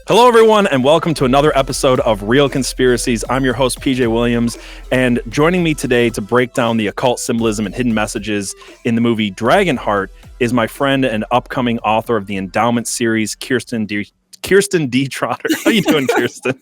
Hello, everyone, and welcome to another episode of Real Conspiracies. I'm your host, PJ Williams, and joining me today to break down the occult symbolism and hidden messages in the movie Dragonheart is my friend and upcoming author of the Endowment series, Kiersten D. Trotter. How you doing, Kiersten?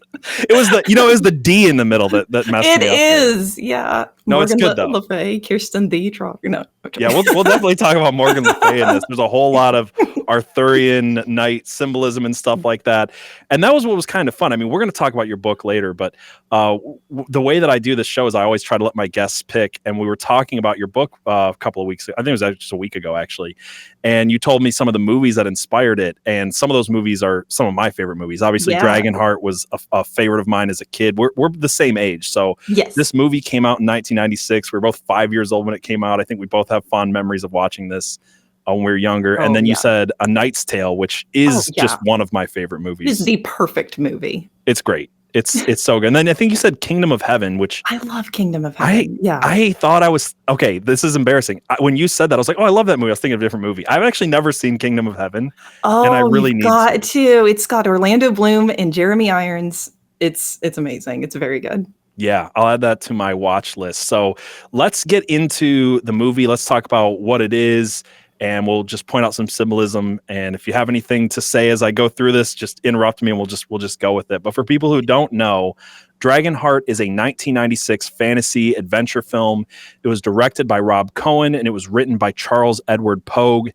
It was the D in the middle that messed me up. It is, yeah. No, Morgan it's good though. Le Fay, Kiersten D. Trotter. No. Yeah, we'll definitely talk about Morgan Le Fay in this. There's a whole lot of Arthurian knight symbolism and stuff like that. And that was what was kind of fun. I mean, we're going to talk about your book later, but the way that I do this show is I always try to let my guests pick. And we were talking about your book a couple of weeks ago. I think it was actually just a week ago, actually. And you told me some of the movies that inspired it. And some of those movies are some of my favorite movies. Obviously, Dragonheart was a favorite of mine as a kid. We're the same age. So yes. This movie came out in 1996. We were both 5 years old when it came out. I think we both have fond memories of watching this when we were younger. And then you said A Knight's Tale, which is just one of my favorite movies. It's the perfect movie. It's great. It's so good. And then I think you said Kingdom of Heaven, which I love Kingdom of Heaven. I thought I was okay. This is embarrassing. When you said that, I was like, oh, I love that movie. I was thinking of a different movie. I've actually never seen Kingdom of Heaven. Oh, and I really need to. It's got Orlando Bloom and Jeremy Irons. It's amazing. It's very good. Yeah, I'll add that to my watch list. So let's get into the movie. Let's talk about what it is, and we'll just point out some symbolism. And if you have anything to say as I go through this, just interrupt me and we'll just go with it. But for people who don't know, Dragonheart is a 1996 fantasy adventure film. It was directed by Rob Cohen and it was written by Charles Edward Pogue.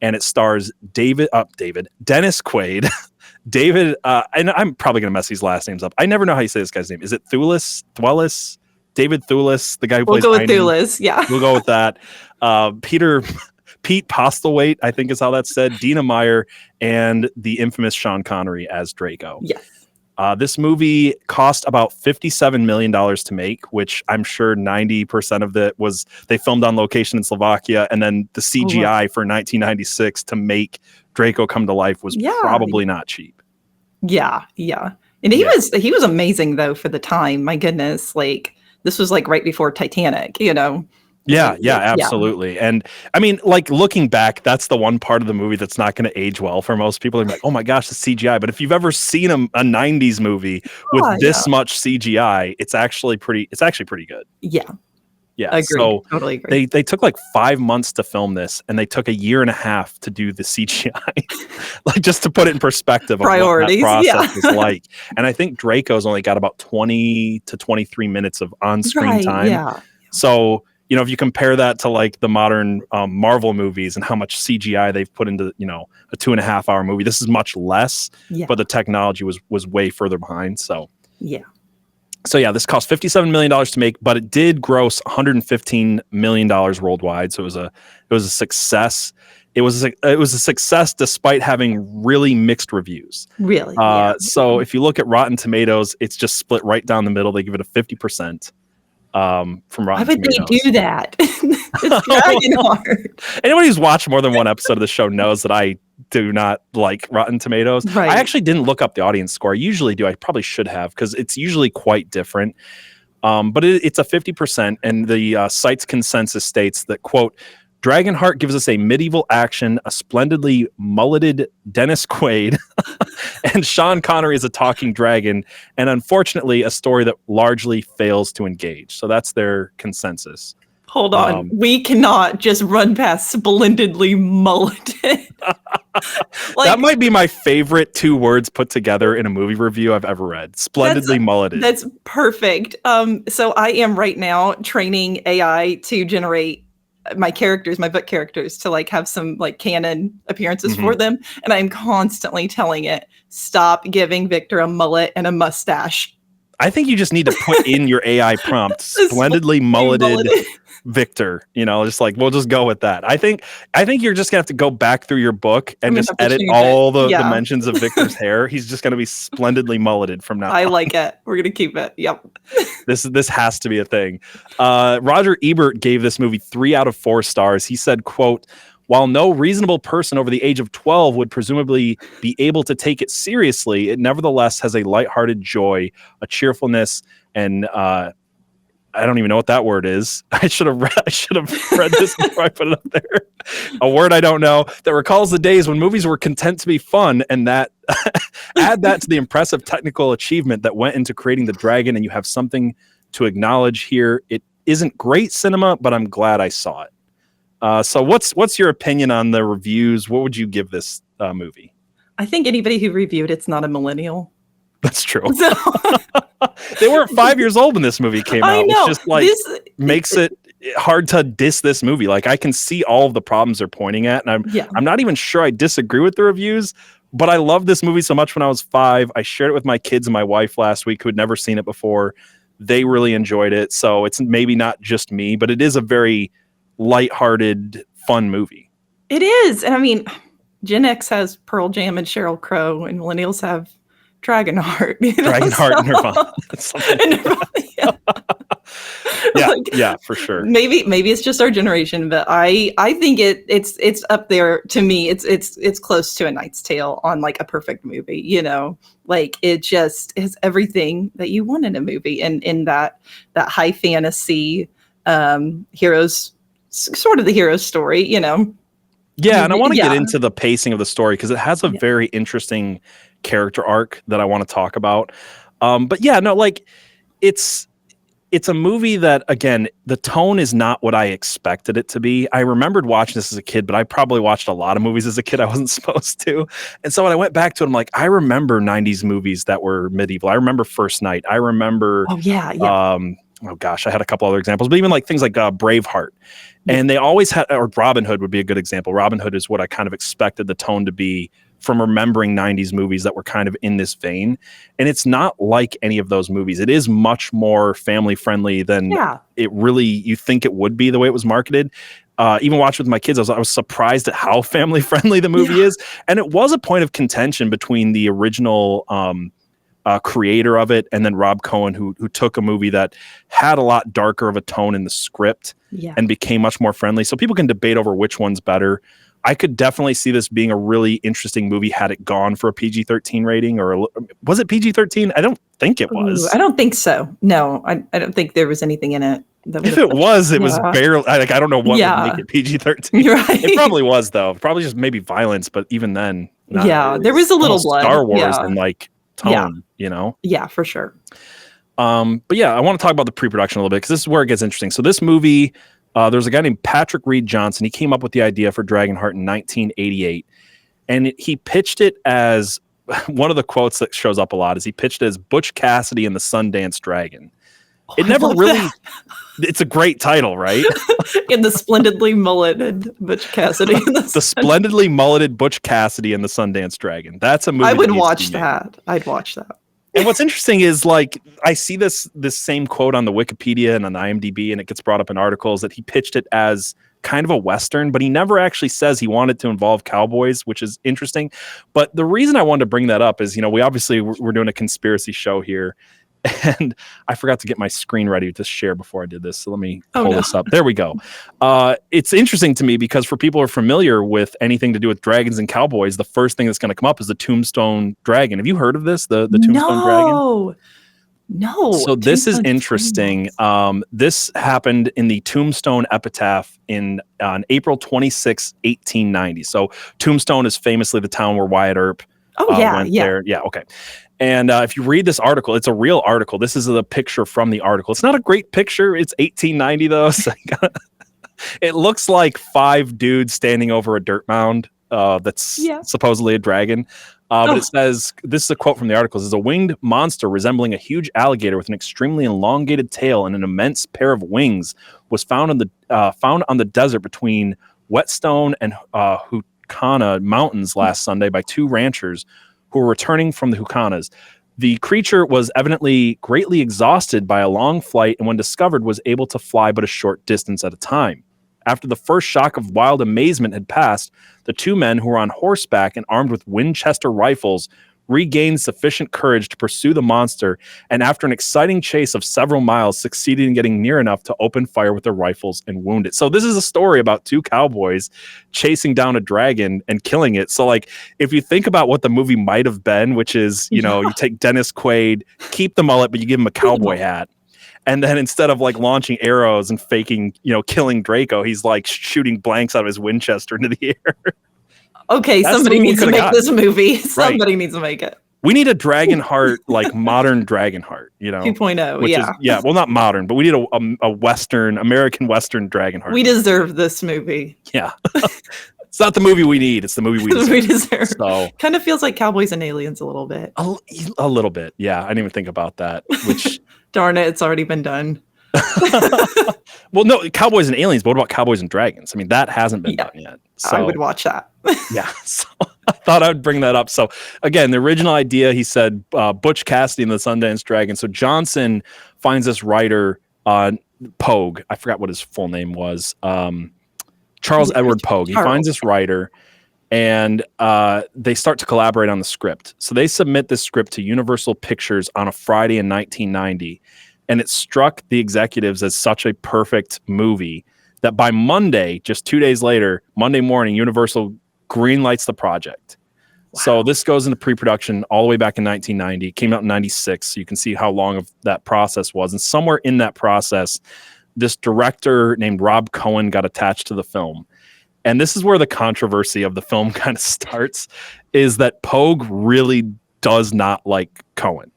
And it stars Dennis Quaid, David, and I'm probably going to mess these last names up. I never know how you say this guy's name. Is it Thewlis? David Thewlis, the guy who plays We'll go with Thewlis, yeah. We'll go with that. Pete Postlewaite, I think is how that's said, Dina Meyer, and the infamous Sean Connery as Draco. Yes. This movie cost about $57 million to make, which I'm sure 90% of it was they filmed on location in Slovakia, and then the CGI for 1996 to make Draco come to life was probably not cheap. Yeah. And he was amazing though for the time. My goodness, like this was like right before Titanic, you know. Yeah, absolutely. And I mean, like looking back, that's the one part of the movie that's not going to age well for most people. They're like, oh my gosh, the CGI. But if you've ever seen a 90s movie with this much CGI, it's actually pretty good. Yeah. Agreed. So totally agree. They took like 5 months to film this, and they took a year and a half to do the CGI, like just to put it in perspective of priorities, what that process was like. And I think Draco's only got about 20 to 23 minutes of on-screen time. Yeah. So, you know, if you compare that to like the modern Marvel movies and how much CGI they've put into, you know, a 2.5 hour movie, this is much less, but the technology was way further behind. So this cost $57 million to make, but it did gross $115 million worldwide. So it was a success. It was a success despite having really mixed reviews. Really? So if you look at Rotten Tomatoes, it's just split right down the middle. They give it a 50%. From Rotten Why would Tomatoes. they do that? It's Dragonheart. Anybody who's watched more than one episode of the show knows that I do not like Rotten Tomatoes. Right. I actually didn't look up the audience score. I usually do. I probably should have because it's usually quite different. But it's a 50%, and the site's consensus states that, quote, Dragonheart gives us a medieval action, a splendidly mulleted Dennis Quaid, and Sean Connery is a talking dragon, and unfortunately, a story that largely fails to engage. So that's their consensus. Hold on. We cannot just run past splendidly mulleted. That might be my favorite 2 words put together in a movie review I've ever read. Splendidly mulleted. That's perfect. So I am right now training AI to generate my book characters to like have some like canon appearances for them. And I'm constantly telling it, stop giving Victor a mullet and a mustache. I think you just need to put in your AI prompt, splendidly mulleted Victor, you know, just like, we'll just go with that. I think you're just gonna have to go back through your book and just edit all the dimensions of Victor's hair. He's just gonna be splendidly mulleted from now on. I like it. We're gonna keep it. Yep. This has to be a thing. Roger Ebert gave this movie 3 out of 4 stars. He said, quote, while no reasonable person over the age of 12 would presumably be able to take it seriously, it nevertheless has a lighthearted joy, a cheerfulness, and I don't even know what that word is. I should have read this before I put it up there. A word I don't know that recalls the days when movies were content to be fun, and that Add that to the impressive technical achievement that went into creating the dragon, and you have something to acknowledge here. It isn't great cinema, but I'm glad I saw it. So what's your opinion on the reviews? What would you give this movie? I think anybody who reviewed it's not a millennial. That's true. So they weren't 5 years old when this movie came out. know. Which just like makes it hard to diss this movie. Like I can see all of the problems they're pointing at, and I'm not even sure I disagree with the reviews, but I love this movie so much when I was 5. I shared it with my kids and my wife last week who had never seen it before. They really enjoyed it. So it's maybe not just me, but it is a very lighthearted, fun movie. It is. And I mean, Gen X has Pearl Jam and Sheryl Crow, and millennials have Dragonheart. Dragonheart and Nirvana. Yeah, for sure. Maybe it's just our generation, but I think it's up there to me. It's close to A Knight's Tale on like a perfect movie. You know, like it just has everything that you want in a movie, and in that high fantasy heroes, sort of the hero story. You know. Yeah, and I want to get into the pacing of the story because it has a very interesting character arc that I want to talk about. But yeah, no, like it's a movie that, again, the tone is not what I expected it to be. I remembered watching this as a kid, but I probably watched a lot of movies as a kid I wasn't supposed to. And so when I went back to it, I'm like, I remember 90s movies that were medieval. I remember First Night. I remember oh gosh, I had a couple other examples, but even like things like Braveheart. And they always had, or Robin Hood would be a good example. Robin Hood is what I kind of expected the tone to be from remembering 90s movies that were kind of in this vein. And it's not like any of those movies. It is much more family friendly than it really, you think it would be the way it was marketed. Even watching with my kids, I was surprised at how family friendly the movie is. And it was a point of contention between the original creator of it and then Rob Cohen, who took a movie that had a lot darker of a tone in the script and became much more friendly. So people can debate over which one's better. I could definitely see this being a really interesting movie had it gone for a PG-13 rating, or was it PG-13? I don't think it was. I don't think so. No, I don't think there was anything in it. If it was, it was barely, like, I don't know what would make it PG-13. Right. It probably was, though. Probably just maybe violence, but even then. There was a little blood. Star Wars and like tone, you know? Yeah, for sure. But yeah, I want to talk about the pre-production a little bit because this is where it gets interesting. So this movie, there's a guy named Patrick Reed Johnson. He came up with the idea for Dragonheart in 1988, and he pitched it as one of the quotes that shows up a lot is he pitched it as Butch Cassidy and the Sundance Dragon. It never really. It's a great title, right? In the splendidly mulleted Butch Cassidy. The splendidly mulleted Butch Cassidy and the Sundance Dragon. That's a movie. I would watch that. I'd watch that. And what's interesting is, like, I see this same quote on the Wikipedia and on the IMDb, and it gets brought up in articles that he pitched it as kind of a Western, but he never actually says he wanted to involve cowboys, which is interesting. But the reason I wanted to bring that up is, you know, we're doing a conspiracy show here. And I forgot to get my screen ready to share before I did this. So let me pull this up. There we go. It's interesting to me because for people who are familiar with anything to do with dragons and cowboys, the first thing that's going to come up is the Tombstone Dragon. Have you heard of this? The Tombstone Dragon? No. So this is interesting. This happened in the Tombstone Epitaph on April 26, 1890. So Tombstone is famously the town where Wyatt Earp went there. Yeah, okay. And if you read this article, it's a real article. This is the picture from the article. It's not a great picture. It's 1890, though. So it looks like 5 dudes standing over a dirt mound that's supposedly a dragon. But it says, this is a quote from the article, it says, a winged monster resembling a huge alligator with an extremely elongated tail and an immense pair of wings was found on the desert between Whetstone and Hucana Mountains last Sunday by 2 ranchers who were returning from the Hucanas. The creature was evidently greatly exhausted by a long flight, and when discovered was able to fly but a short distance at a time. After the first shock of wild amazement had passed, the 2 men who were on horseback and armed with Winchester rifles regained sufficient courage to pursue the monster, and after an exciting chase of several miles, succeeded in getting near enough to open fire with their rifles and wound it. So this is a story about 2 cowboys chasing down a dragon and killing it. So, like, if you think about what the movie might have been, which is, you know, you take Dennis Quaid, keep the mullet, but you give him a cowboy hat. And then instead of like launching arrows and faking, you know, killing Draco, he's like shooting blanks out of his Winchester into the air. Okay, That's the somebody movie we needs to coulda make got. this movie. Right. Somebody needs to make it. We need a Dragonheart, like modern Dragonheart, you know, 2.0, which is yeah. well, not modern, but we need a Western, American Western Dragonheart. We deserve this movie. Yeah. It's not the movie we need. It's the movie we deserve. We deserve. So Kind of feels like Cowboys and Aliens a little bit. a little bit. Yeah. I didn't even think about that, which Darn it, it's already been done. well, no, Cowboys and Aliens, but what about Cowboys and Dragons? I mean, that hasn't been done yet. So, I would watch that. yeah. So I thought I would bring that up. So again, the original idea, he said, Butch Cassidy and the Sundance Dragon. So Johnson finds this writer, Pogue. I forgot what his full name was. Charles Edward Pogue. He finds this writer, and they start to collaborate on the script. So they submit this script to Universal Pictures on a Friday in 1990. And it struck the executives as such a perfect movie that by Monday, just 2 days later, Monday morning, Universal greenlights the project. Wow. So this goes into pre-production all the way back in 1990. It came out in 96. So you can see how long of that process was. And somewhere in that process, this director named Rob Cohen got attached to the film. And this is where the controversy of the film kind of starts, is that Pogue really does not like Cohen.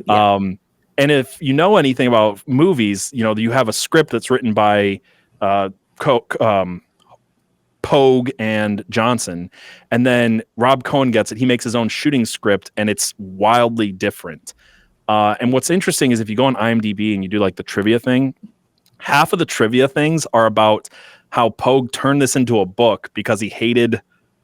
Yeah. And if you know anything about movies, you know, you have a script that's written by Pogue and Johnson, and then Rob Cohen gets it. He makes his own shooting script, and it's wildly different. And what's interesting is if you go on IMDb and you do like the trivia thing, half of the trivia things are about how Pogue turned this into a book because he hated.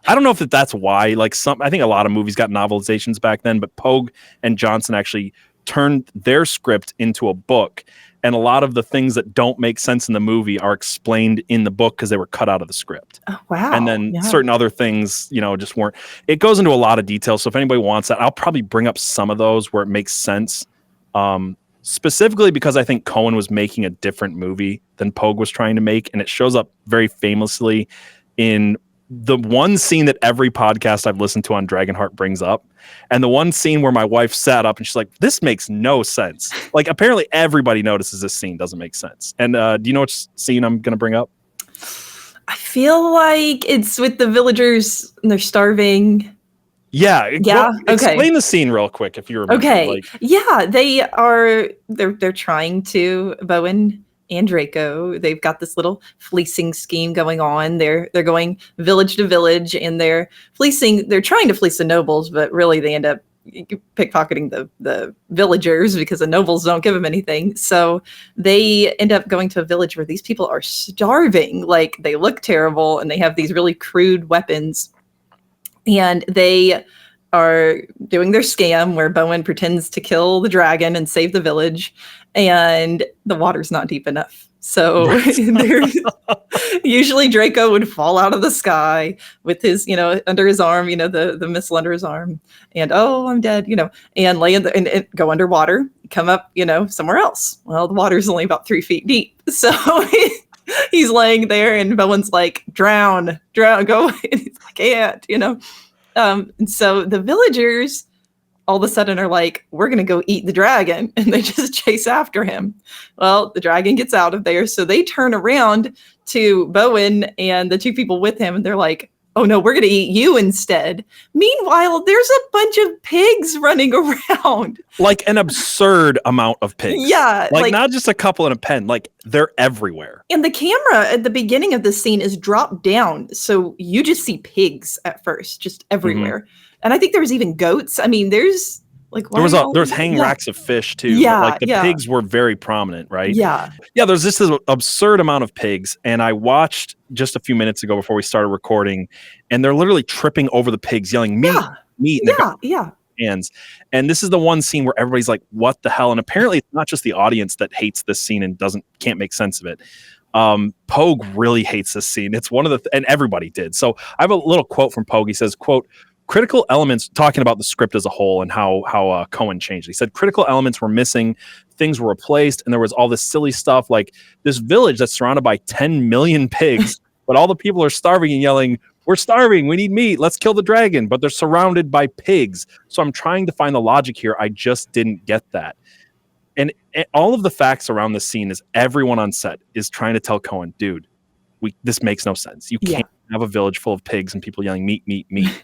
I don't know if that's why. Like I think a lot of movies got novelizations back then, but Pogue and Johnson actually turned their script into a book, and a lot of the things that don't make sense in the movie are explained in the book because they were cut out of the script. Oh, wow. And then certain other things, you know, just weren't. It goes into a lot of detail. So if anybody wants that, I'll probably bring up some of those where it makes sense. Specifically because I think Cohen was making a different movie than Pogue was trying to make, and it shows up very famously in the one scene that every podcast I've listened to on Dragonheart brings up, and the one scene where my wife sat up and she's like, this makes no sense. Like, apparently everybody notices this scene doesn't make sense. And do you know which scene I'm going to bring up? I feel like it's with the villagers and they're starving. Yeah. Yeah. Well, explain the scene real quick if you remember. Okay. Yeah, they're trying to, Bowen and Draco, they've got this little fleecing scheme going on. They're going village to village, and they're trying to fleece the nobles, but really they end up pickpocketing the villagers because the nobles don't give them anything. So they end up going to a village where these people are starving. Like, they look terrible and they have these really crude weapons, and they are doing their scam where Bowen pretends to kill the dragon and save the village, and the water's not deep enough. So usually Draco would fall out of the sky with his, under his arm, the missile under his arm, and I'm dead, and lay and go underwater, come up, somewhere else. Well, the water's only about 3 feet deep. So he's laying there, and Bowen's like, drown, go. And he's like, I can't, and so the villagers all of a sudden are like, we're going to go eat the dragon. And they just chase after him. Well, the dragon gets out of there. So they turn around to Bowen and the two people with him. And they're like, oh no, we're going to eat you instead. Meanwhile, there's a bunch of pigs running around. Like an absurd amount of pigs. Yeah. Like not just a couple in a pen, like they're everywhere. And the camera at the beginning of this scene is dropped down. So you just see pigs at first, just everywhere. Mm-hmm. And I think there was even goats. I mean, there's like, there was hanging racks of fish too. Yeah. Like the pigs were very prominent, right? Yeah. Yeah. There's this absurd amount of pigs. And I watched just a few minutes ago before we started recording, and they're literally tripping over the pigs, yelling, meat, meat. Yeah. Hands. And this is the one scene where everybody's like, what the hell? And apparently it's not just the audience that hates this scene and can't make sense of it. Pogue really hates this scene. It's one of and everybody did. So I have a little quote from Pogue. He says, quote, critical elements, talking about the script as a whole and how Cohen changed. He said critical elements were missing, things were replaced, and there was all this silly stuff like this village that's surrounded by 10 million pigs, but all the people are starving and yelling, we're starving, we need meat, let's kill the dragon, but they're surrounded by pigs. So I'm trying to find the logic here. I just didn't get that. And all of the facts around this scene is everyone on set is trying to tell Cohen, dude, this makes no sense. You can't have a village full of pigs and people yelling meat, meat, meat.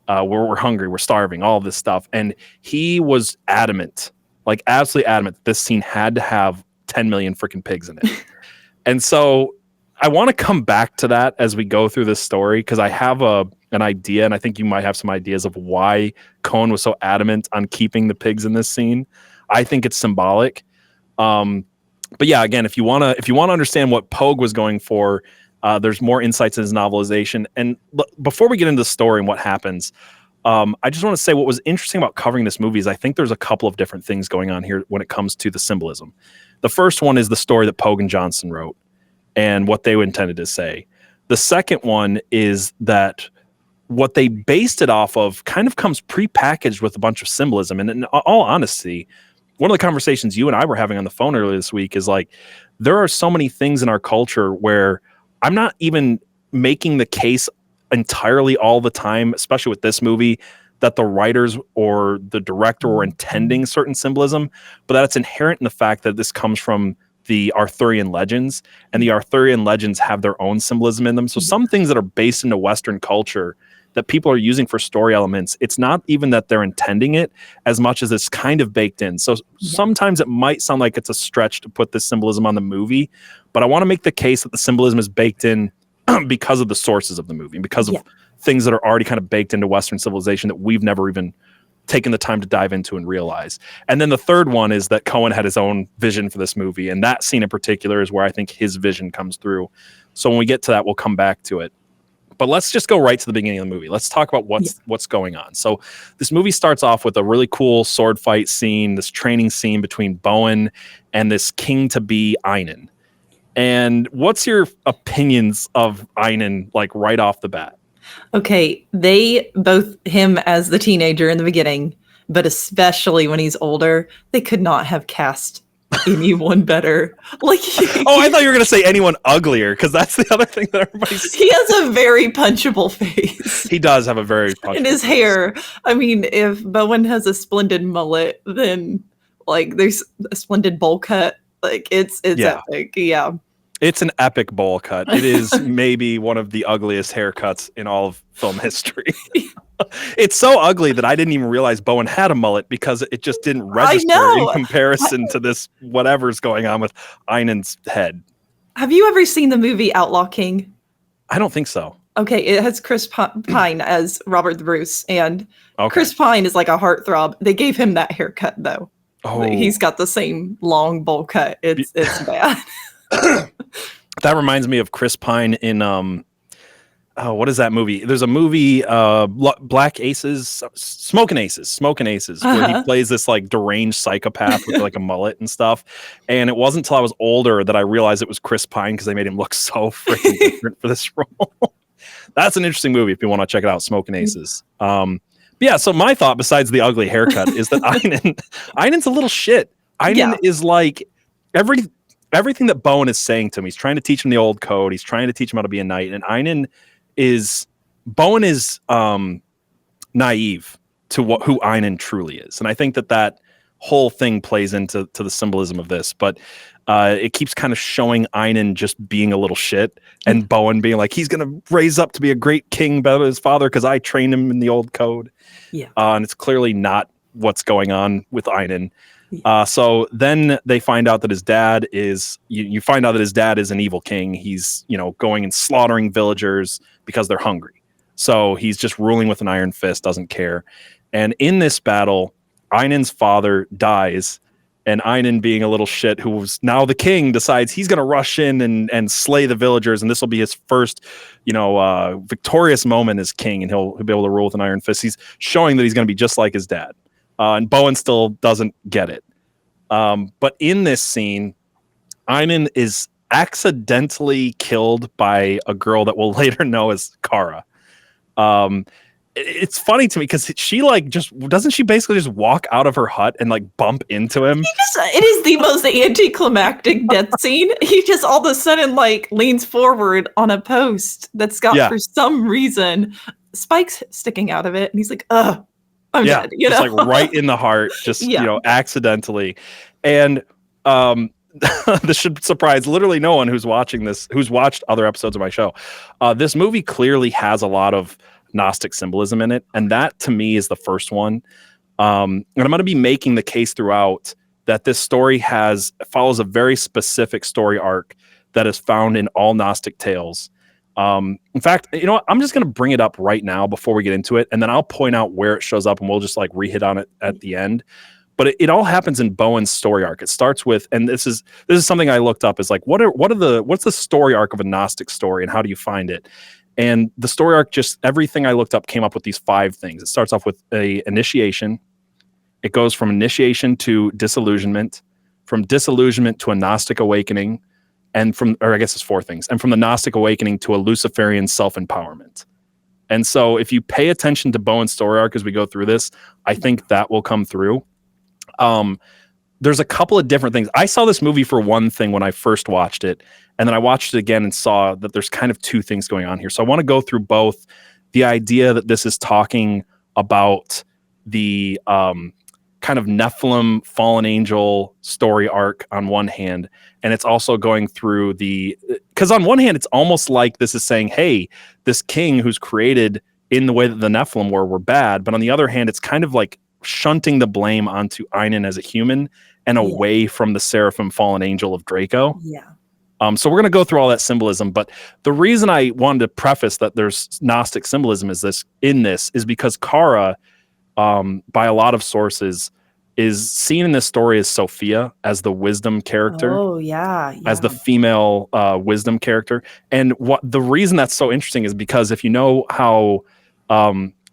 We're hungry, we're starving, all of this stuff. And he was adamant, like absolutely adamant, this scene had to have 10 million freaking pigs in it. And so I want to come back to that as we go through this story, because I have an idea, and I think you might have some ideas of why Cohen was so adamant on keeping the pigs in this scene. I think it's symbolic. But yeah, again, if you want to understand what Pogue was going for, there's more insights in his novelization. And before we get into the story and what happens, I just want to say what was interesting about covering this movie is I think there's a couple of different things going on here when it comes to the symbolism. The first one is the story that Pogue and Johnson wrote and what they intended to say. The second one is that what they based it off of kind of comes prepackaged with a bunch of symbolism. And in all honesty, one of the conversations you and I were having on the phone earlier this week is like, there are so many things in our culture where I'm not even making the case entirely all the time, especially with this movie, that the writers or the director were intending certain symbolism, but that it's inherent in the fact that this comes from the Arthurian legends, and the Arthurian legends have their own symbolism in them. So some things that are based into Western culture that people are using for story elements, it's not even that they're intending it as much as it's kind of baked in. So sometimes it might sound like it's a stretch to put this symbolism on the movie, but I want to make the case that the symbolism is baked in because of the sources of the movie, because of things that are already kind of baked into Western civilization that we've never even taken the time to dive into and realize. And then the third one is that Cohen had his own vision for this movie, and that scene in particular is where I think his vision comes through. So when we get to that, we'll come back to it. But let's just go right to the beginning of the movie. Let's talk about what's going on. So this movie starts off with a really cool sword fight scene, this training scene between Bowen and this king-to-be Einan. And what's your opinions of Einan, like right off the bat? Okay, him as the teenager in the beginning, but especially when he's older, they could not have cast anyone better. Like, oh, I thought you were going to say anyone uglier, because that's the other thing that everybody's. He has a very punchable face. He does have a very punchable and his face. hair. I mean, if Bowen has a splendid mullet, then like there's a splendid bowl cut. Like it's epic. Yeah. It's an epic bowl cut. It is maybe one of the ugliest haircuts in all of film history. It's so ugly that I didn't even realize Bowen had a mullet because it just didn't register in comparison to this whatever's going on with Einan's head. Have you ever seen the movie Outlaw King? I don't think so. Okay, it has Chris Pine as Robert the Bruce, and Chris Pine is like a heartthrob. They gave him that haircut though. Oh. He's got the same long bowl cut. It's bad. That reminds me of Chris Pine in what is that movie? There's a movie Black Aces, Smoking Aces, where he plays this like deranged psychopath with like a mullet and stuff. And it wasn't until I was older that I realized it was Chris Pine because they made him look so freaking different for this role. That's an interesting movie if you want to check it out, Smoking Aces. But yeah, so my thought besides the ugly haircut is that Einan's a little shit. Einan is like everything that Bowen is saying to him. He's trying to teach him the old code. He's trying to teach him how to be a knight. And Bowen is naive to who Einan truly is. And I think that whole thing plays into the symbolism of this. But it keeps kind of showing Einan just being a little shit and Bowen being like, he's going to raise up to be a great king by his father because I trained him in the old code. Yeah. And it's clearly not what's going on with Einan. So then they find out that his dad is, you find out that his dad is an evil king. He's, going and slaughtering villagers because they're hungry. So he's just ruling with an iron fist, doesn't care. And in this battle, Einan's father dies, and Einan, being a little shit who was now the king, decides he's going to rush in and slay the villagers. And this will be his first, victorious moment as king, and he'll be able to rule with an iron fist. He's showing that he's going to be just like his dad. And Bowen still doesn't get it. But in this scene, Einan is accidentally killed by a girl that we'll later know as Kara. It's funny to me because she doesn't she basically just walk out of her hut and like bump into him? It is the most anticlimactic death scene. He just all of a sudden like leans forward on a post that's got for some reason spikes sticking out of it, and he's like, ugh. I'm dead, just like right in the heart, just accidentally. And this should surprise literally no one who's watching this, who's watched other episodes of my show. This movie clearly has a lot of Gnostic symbolism in it, and that to me is the first one. And I'm going to be making the case throughout that this story follows a very specific story arc that is found in all Gnostic tales. In fact, you know what? I'm just going to bring it up right now before we get into it, and then I'll point out where it shows up, and we'll just like re-hit on it at the end. But it all happens in Bowen's story arc. It starts with, and this is something I looked up, is like what's the story arc of a Gnostic story, and how do you find it? And the story arc, just everything I looked up came up with these 5 things. It starts off with a initiation. It goes from initiation to disillusionment, from disillusionment to a Gnostic awakening, or I guess it's 4 things, and from the Gnostic awakening to a Luciferian self-empowerment. And so if you pay attention to Bowen's story arc as we go through this, I think that will come through. There's a couple of different things. I saw this movie for one thing when I first watched it, and then I watched it again and saw that there's kind of 2 things going on here. So I want to go through both the idea that this is talking about the kind of Nephilim fallen angel story arc on one hand, and it's also going through because on one hand, it's almost like this is saying, hey, this king who's created in the way that the Nephilim were bad. But on the other hand, it's kind of like shunting the blame onto Einan as a human and away from the seraphim fallen angel of Draco. Yeah. So we're going to go through all that symbolism, but the reason I wanted to preface that there's Gnostic symbolism is because Kara, by a lot of sources, is seen in this story as Sophia, as the wisdom character. Oh, yeah. As the female wisdom character. And the reason that's so interesting is because if you know how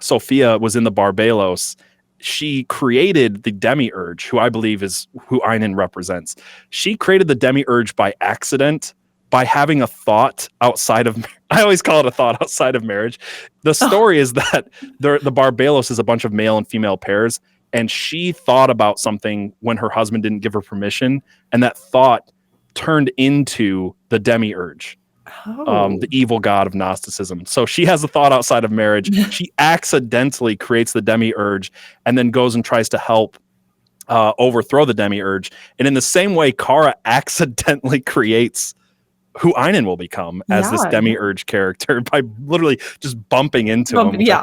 Sophia was in the Barbalos, she created the demiurge, who I believe is who Einan represents. She created the demiurge by accident, by having a thought outside of, I always call it a thought outside of marriage. The story is that the Barbalos is a bunch of male and female pairs, and she thought about something when her husband didn't give her permission, and that thought turned into the demiurge. The evil god of Gnosticism. So she has a thought outside of marriage. She accidentally creates the demiurge and then goes and tries to help overthrow the demiurge. And in the same way, Kara accidentally creates who Einan will become as this demiurge character by literally just bumping into him. She's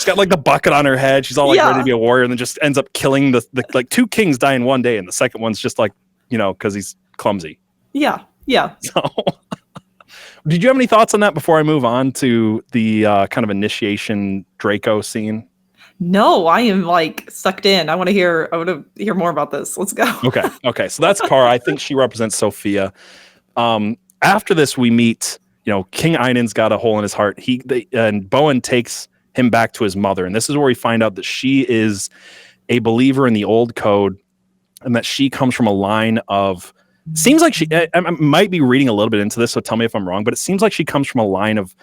got like the bucket on her head. She's all like ready to be a warrior, and then just ends up killing the like 2 kings die in one day, and the second one's just like, because he's clumsy. Yeah. So, did you have any thoughts on that before I move on to the kind of initiation Draco scene? No, I am like sucked in. I want to hear more about this. Let's go. Okay. So that's Kara. I think she represents Sophia. After this, we meet, King Einan's got a hole in his heart. And Bowen takes him back to his mother. And this is where we find out that she is a believer in the old code, and that she comes from a line of, seems like I might be reading a little bit into this, so tell me if I'm wrong, but it seems like she comes from a line of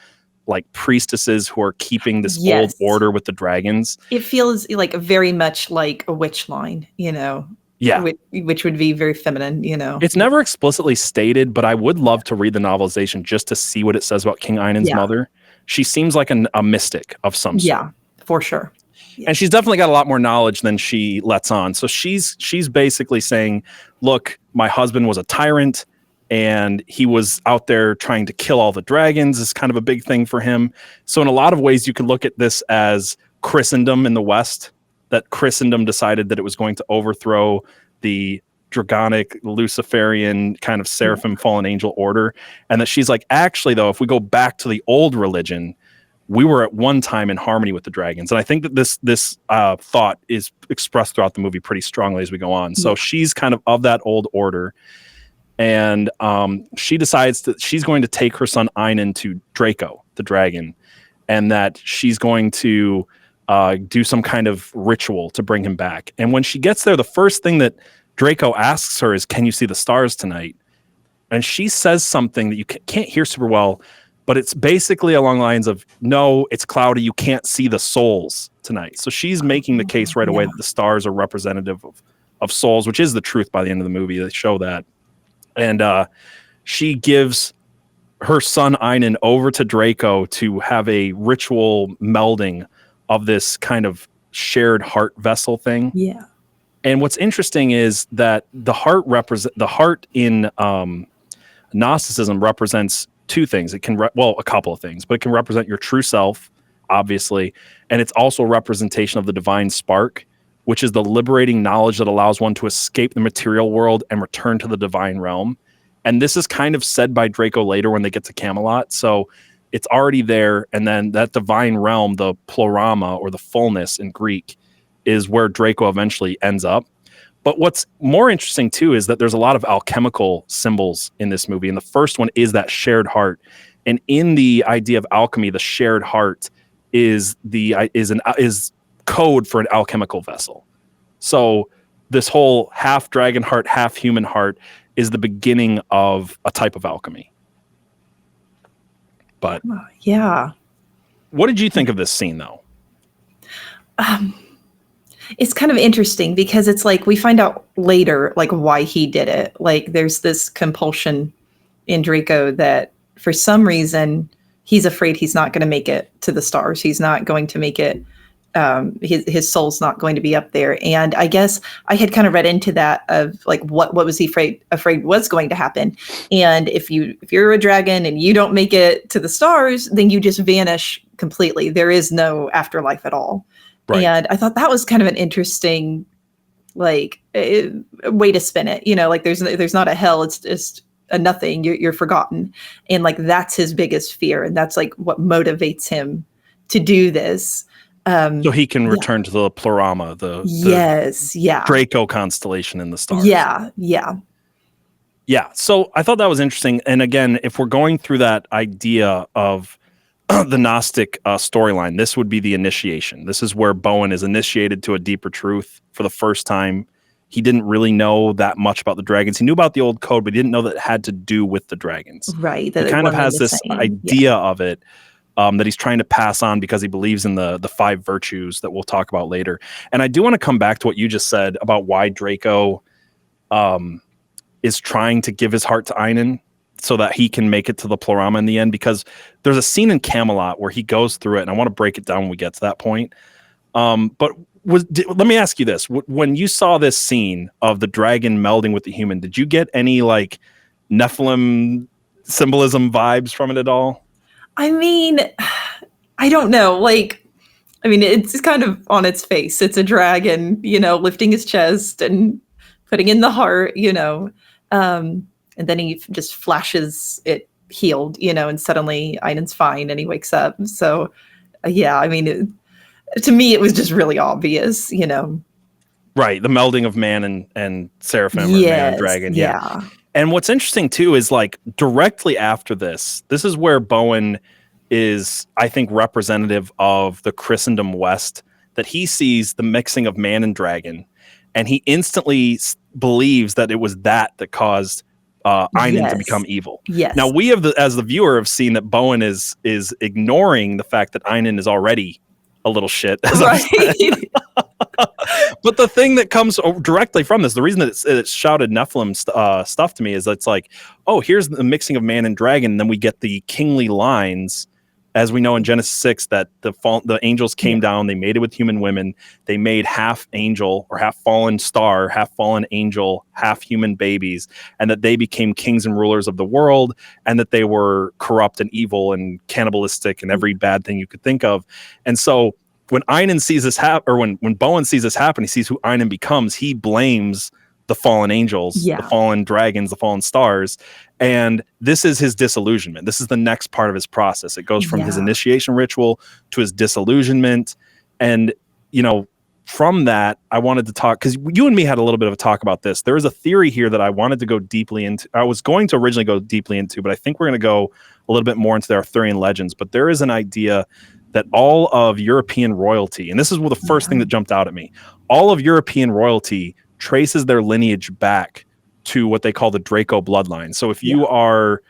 like priestesses who are keeping this old order with the dragons. It feels like very much like a witch line, Yeah. Which would be very feminine, It's never explicitly stated, but I would love to read the novelization just to see what it says about King Einan's mother. She seems like a mystic of some sort. Yeah, for sure. And she's definitely got a lot more knowledge than she lets on. So she's basically saying, look, my husband was a tyrant, and he was out there trying to kill all the dragons. Is kind of a big thing for him. So in a lot of ways, you could look at this as Christendom in the West, that Christendom decided that it was going to overthrow the Dragonic, Luciferian kind of seraphim fallen angel order. And that she's like, actually, though, if we go back to the old religion, we were at one time in harmony with the dragons. And I think that this thought is expressed throughout the movie pretty strongly as we go on. So she's kind of that old order. And she decides that she's going to take her son Einan to Draco, the dragon, and that she's going to do some kind of ritual to bring him back. And when she gets there, the first thing that Draco asks her is, can you see the stars tonight? And she says something that you can't hear super well, but it's basically along the lines of, no, it's cloudy. You can't see the souls tonight. So she's making the case right away that the stars are representative of souls, which is the truth by the end of the movie. They show that. And she gives her son Einan over to Draco to have a ritual melding of this kind of shared heart vessel thing. Yeah. And what's interesting is that the heart in Gnosticism represents two things. It can a couple of things, but it can represent your true self, obviously, and it's also a representation of the divine spark, which is the liberating knowledge that allows one to escape the material world and return to the divine realm. And this is kind of said by Draco later when they get to Camelot. So it's already there. And then that divine realm, the pleroma or the fullness in Greek, is where Draco eventually ends up. But what's more interesting, too, is that there's a lot of alchemical symbols in this movie. And the first one is that shared heart. And in the idea of alchemy, the shared heart is code for an alchemical vessel. So this whole half dragon heart, half human heart is the beginning of a type of alchemy. But yeah. What did you think of this scene, though? It's kind of interesting because it's like we find out later like why he did it. Like there's this compulsion in Draco that for some reason he's afraid he's not going to make it to the stars. He's not going to make it. His soul's not going to be up there. And I guess I had kind of read into that of like what was he afraid was going to happen. And if you're a dragon and you don't make it to the stars, then you just vanish completely. There is no afterlife at all. Right. And I thought that was kind of an interesting, like, way to spin it. You know, like there's not a hell. It's just a nothing. You're forgotten, and like that's his biggest fear, and that's like what motivates him to do this. So he can return to the pleroma, the Draco constellation in the stars. Yeah. So I thought that was interesting. And again, if we're going through that idea of the Gnostic storyline, this would be the initiation. This is where Bowen is initiated to a deeper truth for the first time. He didn't really know that much about the dragons. He knew about the old code, but he didn't know that it had to do with the dragons. Right. He kind of has this idea of it that he's trying to pass on because he believes in the 5 virtues that we'll talk about later. And I do want to come back to what you just said about why Draco is trying to give his heart to Einon so that he can make it to the pleroma in the end, because there's a scene in Camelot where he goes through it, and I want to break it down when we get to that point. But let me ask you this. When you saw this scene of the dragon melding with the human, did you get any like Nephilim symbolism vibes from it at all? I mean, I don't know. Like, I mean, it's kind of on its face. It's a dragon, you know, lifting his chest and putting in the heart, you know. And then he just flashes it healed, you know, and suddenly Einon's fine and he wakes up. So, yeah, I mean, to me, it was just really obvious, you know. Right. The melding of man and seraphim or man and dragon. Yeah. And what's interesting, too, is like directly after this is where Bowen is, I think, representative of the Christendom West, that he sees the mixing of man and dragon. And he instantly believes that it was that caused Einon to become evil. Yes. Now we as the viewer have seen that Bowen is ignoring the fact that Einon is already a little shit. Right. But the thing that comes directly from this, the reason that it's shouted Nephilim stuff to me is that it's like, oh, here's the mixing of man and dragon, and then we get the kingly lines, as we know in Genesis 6, that the angels came down, they mated with human women, they made half angel or half fallen star, half fallen angel, half human babies, and that they became kings and rulers of the world, and that they were corrupt and evil and cannibalistic and every bad thing you could think of. And so when Einon sees this happen, or when Bowen sees this happen, he sees who Einon becomes, he blames the fallen angels, the fallen dragons, the fallen stars. And this is his disillusionment. This is the next part of his process. It goes from his initiation ritual to his disillusionment. And, you know, from that, I wanted to talk, because you and me had a little bit of a talk about this. There is a theory here that I wanted to go deeply into. I was going to originally go deeply into, but I think we're going to go a little bit more into the Arthurian legends. But there is an idea that all of European royalty, and this is the first thing that jumped out at me, all of European royalty traces their lineage back to what they call the Draco bloodline. So if you are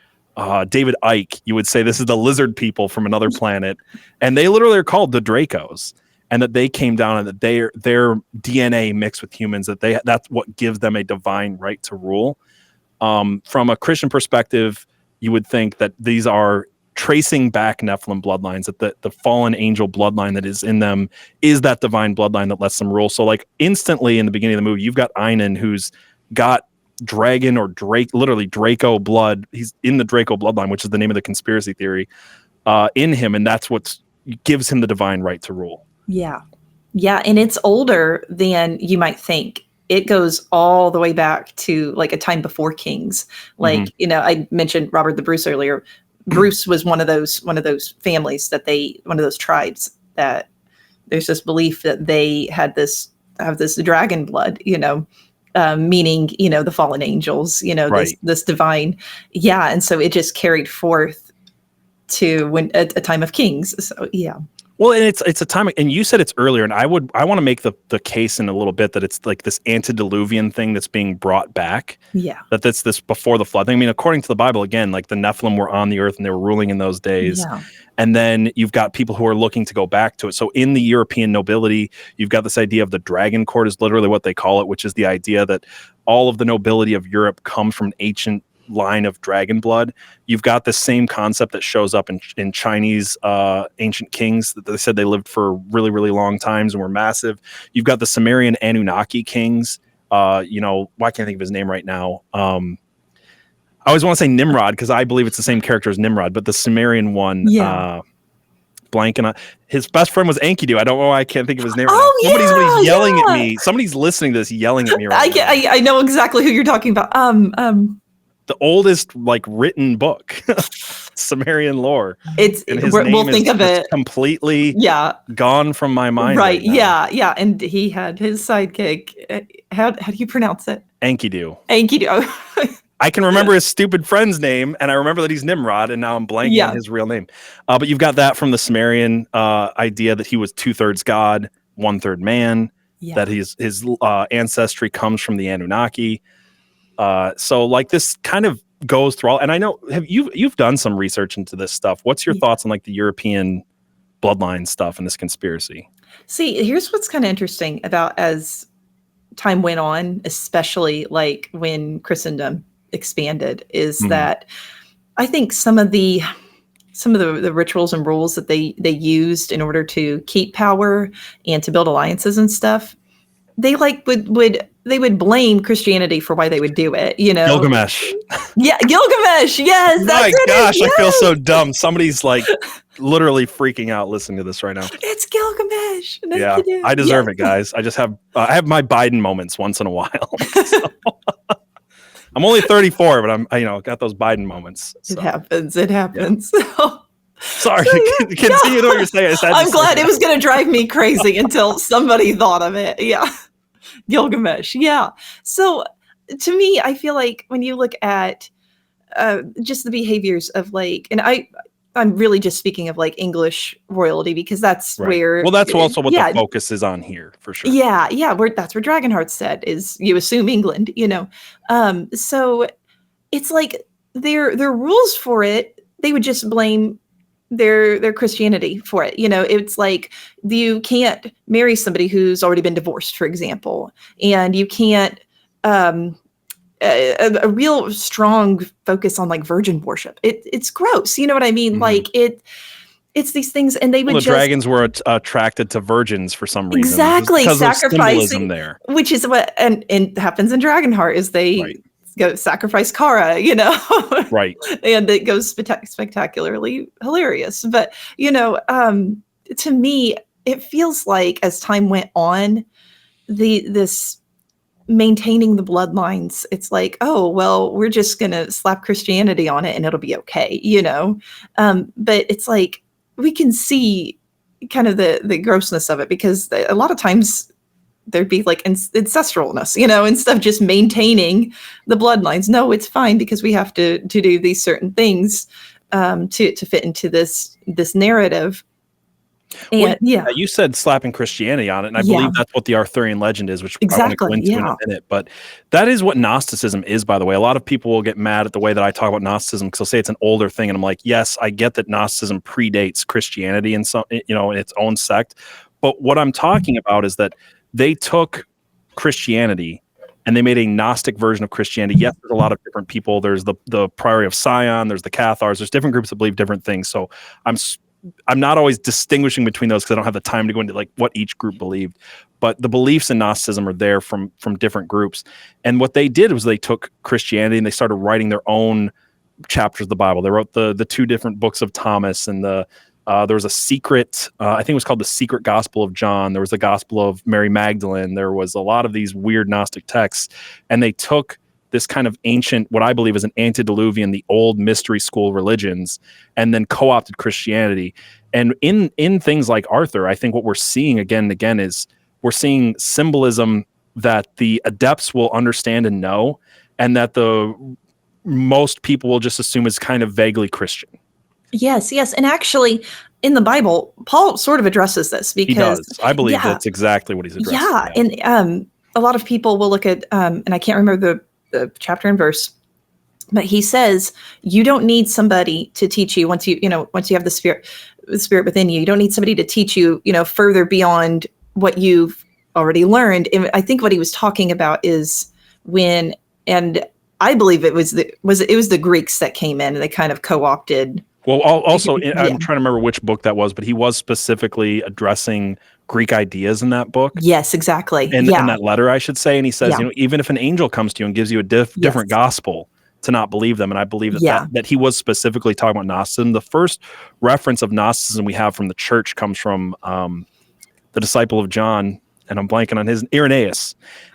David Icke, you would say this is the lizard people from another planet, and they literally are called the Dracos, and that they came down and that their DNA mixed with humans, that's what gives them a divine right to rule. From a Christian perspective, you would think that these are tracing back Nephilim bloodlines, that the fallen angel bloodline that is in them is that divine bloodline that lets them rule. So like instantly in the beginning of the movie, you've got Einan, who's got dragon or literally Draco blood. He's in the Draco bloodline, which is the name of the conspiracy theory, in him, and that's what gives him the divine right to rule. Yeah. Yeah, and it's older than you might think. It goes all the way back to like a time before kings. Like, I mentioned Robert the Bruce earlier. Bruce was one of those families one of those tribes that there's this belief that they have this dragon blood, meaning, the fallen angels, right. this divine. Yeah. And so it just carried forth to a time of kings. So, yeah. Well, and it's a time, and you said it's earlier, and I want to make the case in a little bit that it's like this antediluvian thing that's being brought back. Yeah. That's this before the flood thing. I mean, according to the Bible, again, like the Nephilim were on the earth and they were ruling in those days. Yeah. And then you've got people who are looking to go back to it. So in the European nobility, you've got this idea of the dragon court is literally what they call it, which is the idea that all of the nobility of Europe comes from an ancient line of dragon blood. You've got the same concept that shows up in Chinese ancient kings that they said they lived for really, really long times and were massive. You've got the Sumerian Anunnaki kings. Why can't I think of his name right now? I always want to say Nimrod because I believe it's the same character as Nimrod, but the Sumerian one, blanking on his best friend was Enkidu. I don't know why I can't think of his name. Oh, right now. Somebody's yelling at me. Somebody's listening to this yelling at me right now. I know exactly who you're talking about. The oldest written book, Sumerian lore. We'll think of it completely gone from my mind. Right. Yeah. And he had his sidekick. How do you pronounce it? Enkidu. I can remember his stupid friend's name, and I remember that he's Nimrod, and now I'm blanking on his real name. But you've got that from the Sumerian idea that he was 2/3 God, 1/3 man. Yeah. That his ancestry comes from the Anunnaki. So like this kind of goes through all, and I know you've done some research into this stuff. What's your thoughts on like the European bloodline stuff and this conspiracy? See, here's what's kind of interesting about as time went on, especially like when Christendom expanded, is that I think some of the rituals and rules that they used in order to keep power and to build alliances and stuff, they would blame Christianity for why they would do it, Gilgamesh. Yeah, Gilgamesh. Yes, that's my gosh, yes. I feel so dumb. Somebody's like literally freaking out listening to this right now. It's Gilgamesh. Yeah, I deserve it, guys. I just have I have my Biden moments once in a while. So. I'm only 34, but I'm got those Biden moments. So. It happens. Yeah. Sorry, continue what you're saying. I'm glad it was going to drive me crazy until somebody thought of it. Yeah. Gilgamesh. Yeah. So to me, I feel like when you look at just the behaviors of and I'm really just speaking of like English royalty because that's where. Well, that's also what the focus is on here for sure. Yeah. Yeah. That's where Dragonheart said is you assume England, so it's like their rules for it. They would just blame their Christianity for it. It's like you can't marry somebody who's already been divorced, for example, and you can't a real strong focus on like virgin worship. It's gross. You know what I mean? Mm-hmm. Like it's these things, and they would dragons were attracted to virgins for some reason. Exactly, sacrificing, there, which is what and happens in Dragonheart is they go sacrifice Kara, right, and it goes spectacularly hilarious. But to me, it feels like as time went on, this maintaining the bloodlines, it's like, oh well, we're just gonna slap Christianity on it and it'll be okay, but it's like we can see kind of the grossness of it because a lot of times there'd be like ancestralness, instead of just maintaining the bloodlines. No, it's fine because we have to do these certain things to fit into this narrative. And you said slapping Christianity on it, and I believe that's what the Arthurian legend is, which I want to go into in a minute. But that is what Gnosticism is, by the way. A lot of people will get mad at the way that I talk about Gnosticism because they'll say it's an older thing, and I'm like, yes, I get that Gnosticism predates Christianity in some, in its own sect. But what I'm talking about is that they took Christianity and they made a Gnostic version of Christianity. Yes, there's a lot of different people. There's the Priory of Sion, there's the Cathars, there's different groups that believe different things. So I'm not always distinguishing between those because I don't have the time to go into like what each group believed. But the beliefs in Gnosticism are there from different groups. And what they did was they took Christianity and they started writing their own chapters of the Bible. They wrote the two different books of Thomas, and there was a secret, I think it was called the Secret Gospel of John. There was the Gospel of Mary Magdalene. There was a lot of these weird Gnostic texts. And they took this kind of ancient, what I believe is an antediluvian, the old mystery school religions, and then co-opted Christianity. And in things like Arthur, I think what we're seeing again and again is we're seeing symbolism that the adepts will understand and know, and that the most people will just assume is kind of vaguely Christian. Yes. And actually, in the Bible, Paul sort of addresses this because he does. I believe that's exactly what he's addressing. Yeah, and a lot of people will look at, and I can't remember the chapter and verse, but he says you don't need somebody to teach you once you have the spirit within you. You don't need somebody to teach you, further beyond what you've already learned. And I think what he was talking about is when, and I believe it was the Greeks that came in and they kind of co-opted. Well, also, I'm trying to remember which book that was, but he was specifically addressing Greek ideas in that book. Yes, exactly. In that letter, I should say. And he says, even if an angel comes to you and gives you a different gospel, to not believe them. And I believe that he was specifically talking about Gnosticism. The first reference of Gnosticism we have from the church comes from the disciple of John, and I'm blanking on his, Irenaeus.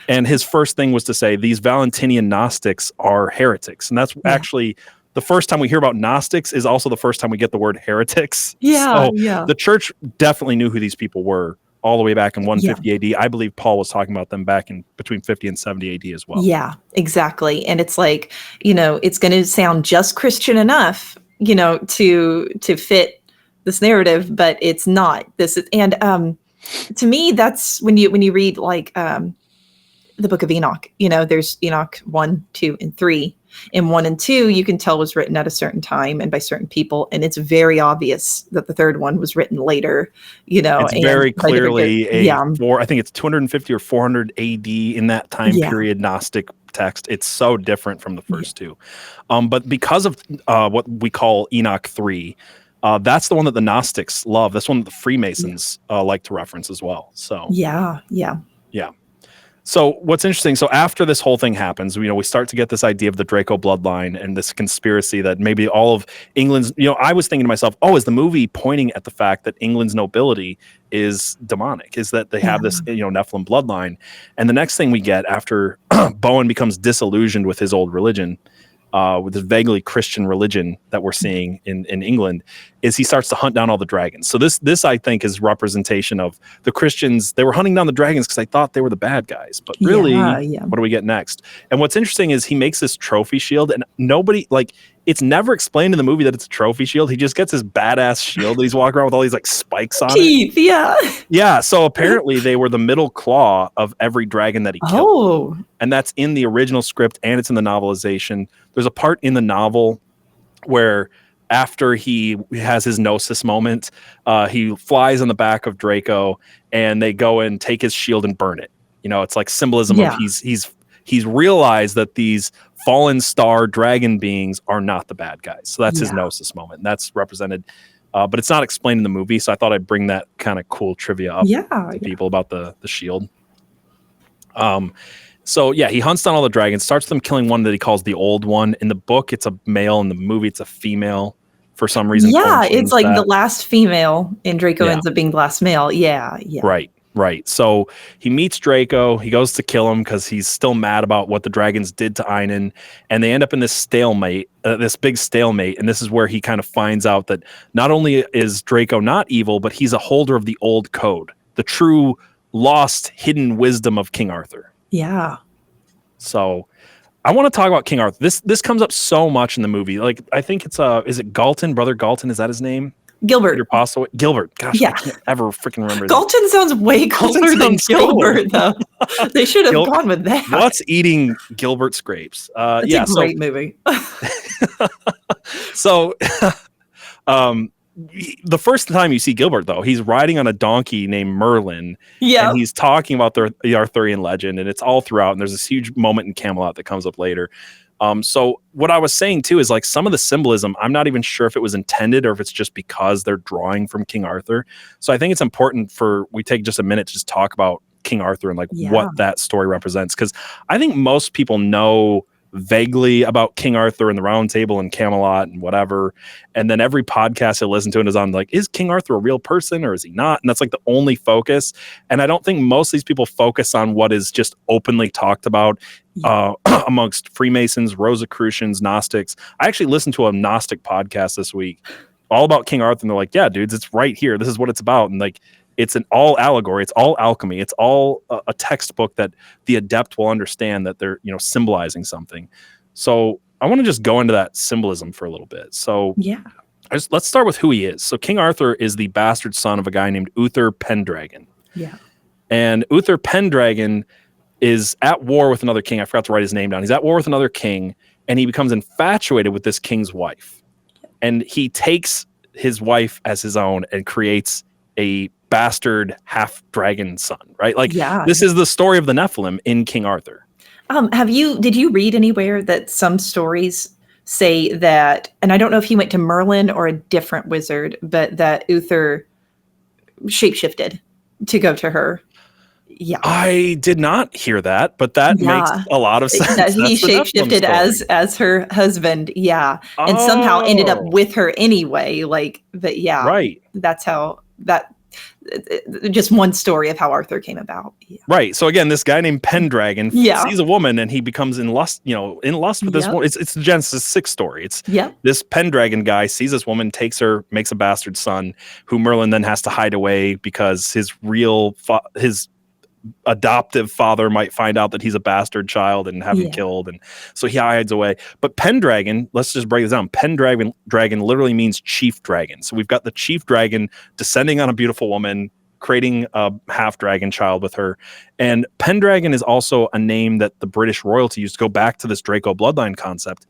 And his first thing was to say, these Valentinian Gnostics are heretics. And that's actually the first time we hear about Gnostics is also the first time we get the word heretics. The church definitely knew who these people were all the way back in 150 AD. I believe Paul was talking about them back in between 50 and 70 AD as well. Yeah, exactly. And it's like, it's going to sound just Christian enough, to fit this narrative, but it's not. To me, that's when you read like the book of Enoch, there's Enoch 1, 2, and 3. And 1 and 2, you can tell was written at a certain time and by certain people. And it's very obvious that the third one was written later, It's very clearly I think it's 250 or 400 AD in that time period Gnostic text. It's so different from the first two. But because of what we call Enoch 3, that's the one that the Gnostics love. That's one that the Freemasons like to reference as well. So yeah. So what's interesting, so after this whole thing happens, we start to get this idea of the Draco bloodline and this conspiracy that maybe all of England's, I was thinking to myself, is the movie pointing at the fact that England's nobility is demonic, is that they have this, Nephilim bloodline. And the next thing we get after Bowen becomes disillusioned with his old religion, with this vaguely Christian religion that we're seeing in England, is he starts to hunt down all the dragons. So this I think is representation of the Christians. They were hunting down the dragons because they thought they were the bad guys, but really, what do we get next? And what's interesting is he makes this trophy shield, and nobody, it's never explained in the movie that it's a trophy shield. He just gets his badass shield that he's walking around with all these spikes on it. Yeah. So apparently they were the middle claw of every dragon that he killed. And that's in the original script and it's in the novelization. There's a part in the novel where after he has his gnosis moment, he flies on the back of Draco and they go and take his shield and burn it. It's like symbolism of he's realized that these fallen star dragon beings are not the bad guys. So that's his gnosis moment. And that's represented, but it's not explained in the movie. So I thought I'd bring that kind of cool trivia up to people about the shield. So he hunts down all the dragons, starts them killing one that he calls the old one. In the book, it's a male. In the movie, it's a female for some reason. Yeah, it's like the last female and Draco ends up being the last male. Yeah. Right. So he meets Draco. He goes to kill him because he's still mad about what the dragons did to Einon. And they end up in this stalemate, this big stalemate. And this is where he kind of finds out that not only is Draco not evil, but he's a holder of the old code, the true lost hidden wisdom of King Arthur. Yeah. So I want to talk about King Arthur. This comes up so much in the movie. I think it's is it Galton, Brother Galton? Is that his name? Gilbert. Your apostle? Gilbert. Gosh, I can't ever freaking remember. Galton sounds way cooler than Gilbert, though. They should have gone with that. What's eating Gilbert's grapes? It's a great movie. So the first time you see Gilbert, though, he's riding on a donkey named Merlin, Yeah. and he's talking about the Arthurian legend, and it's all throughout. And there's this huge moment in Camelot that comes up later. So what I was saying too is like some of the symbolism, I'm not even sure if it was intended or if it's just because they're drawing from King Arthur. So I think it's important we take just a minute to just talk about King Arthur and like what that story represents, because I think most people know vaguely about King Arthur and the Round Table and Camelot and whatever, and then every podcast I listen to is on like, is King Arthur a real person or is he not? And that's like the only focus. And I don't think most of these people focus on what is just openly talked about amongst Freemasons, Rosicrucians, Gnostics. I actually listened to a Gnostic podcast this week all about King Arthur, and they're like, yeah, dudes, it's right here, this is what it's about. And like, it's an all allegory, it's all alchemy, it's all a textbook that the adept will understand that they're, symbolizing something. So I want to just go into that symbolism for a little bit. So let's start with who he is. So King Arthur is the bastard son of a guy named Uther Pendragon. Yeah. And Uther Pendragon is at war with another king. I forgot to write his name down. He's at war with another king, and he becomes infatuated with this king's wife. And he takes his wife as his own and creates a bastard half dragon son, right? Like, this is the story of the Nephilim in King Arthur. Did you read anywhere that some stories say that, and I don't know if he went to Merlin or a different wizard, but that Uther shapeshifted to go to her? Yeah. I did not hear that, but that makes a lot of sense. That he shapeshifted as her husband. Yeah. And somehow ended up with her anyway. Right. That's how just one story of how Arthur came about. Yeah. Right. So again, this guy named Pendragon sees a woman and he becomes in lust with this woman. It's the Genesis 6 story. It's this Pendragon guy sees this woman, takes her, makes a bastard son who Merlin then has to hide away because his adoptive father might find out that he's a bastard child and have him killed, and so he hides away. But Pendragon, let's just break this down. Pendragon literally means chief dragon. So we've got the chief dragon descending on a beautiful woman, creating a half dragon child with her. And Pendragon is also a name that the British royalty used to go back to this Draco bloodline concept.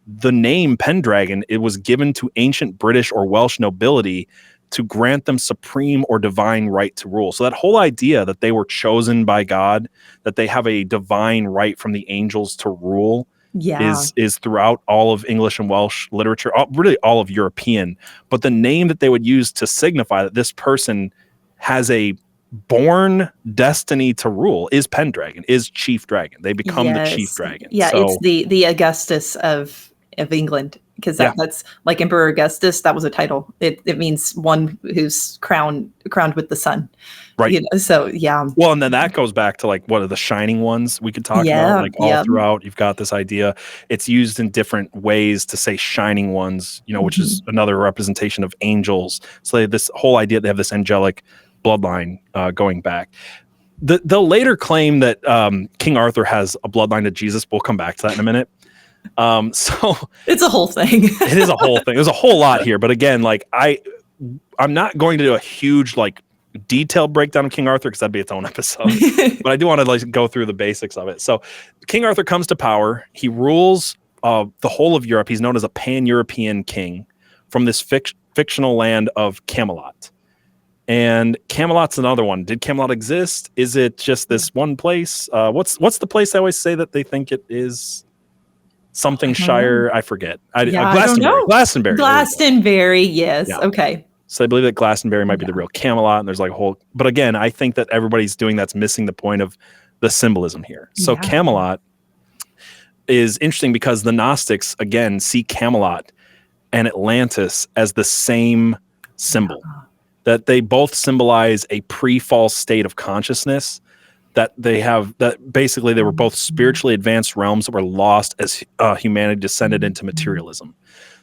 The name Pendragon, it was given to ancient British or Welsh nobility to grant them supreme or divine right to rule. So that whole idea that they were chosen by God, that they have a divine right from the angels to rule, is throughout all of English and Welsh literature, really all of European. But the name that they would use to signify that this person has a born destiny to rule is Pendragon, is chief dragon. They become the chief dragon. Yeah, so, it's the Augustus of England. Because that's like Emperor Augustus, that was a title. It means one who's crowned with the sun. Right. So, Well, and then that goes back to like, what are the shining ones we could talk about? Like all throughout, you've got this idea. It's used in different ways to say shining ones, which is another representation of angels. So they have this whole idea, they have this angelic bloodline going back. They'll later claim that King Arthur has a bloodline to Jesus. We'll come back to that in a minute. So it's a whole thing. It is a whole thing. There's a whole lot here, but again, like I'm not going to do a huge like detailed breakdown of King Arthur because that'd be its own episode. But I do want to like go through the basics of it. So King Arthur comes to power. He rules the whole of Europe. He's known as a pan-European king from this fictional land of Camelot. And Camelot's another one. Did Camelot exist? Is it just this one place? What's the place I always say that they think it is? Something Shire, I forget. Glastonbury. Glastonbury, yes. Yeah. Okay. So I believe that Glastonbury might be the real Camelot, and there's like a whole. But again, I think that everybody's doing that's missing the point of the symbolism here. So Camelot is interesting because the Gnostics again see Camelot and Atlantis as the same symbol. That they both symbolize a pre-fall state of consciousness. That they have, that basically they were both spiritually advanced realms that were lost as humanity descended into materialism.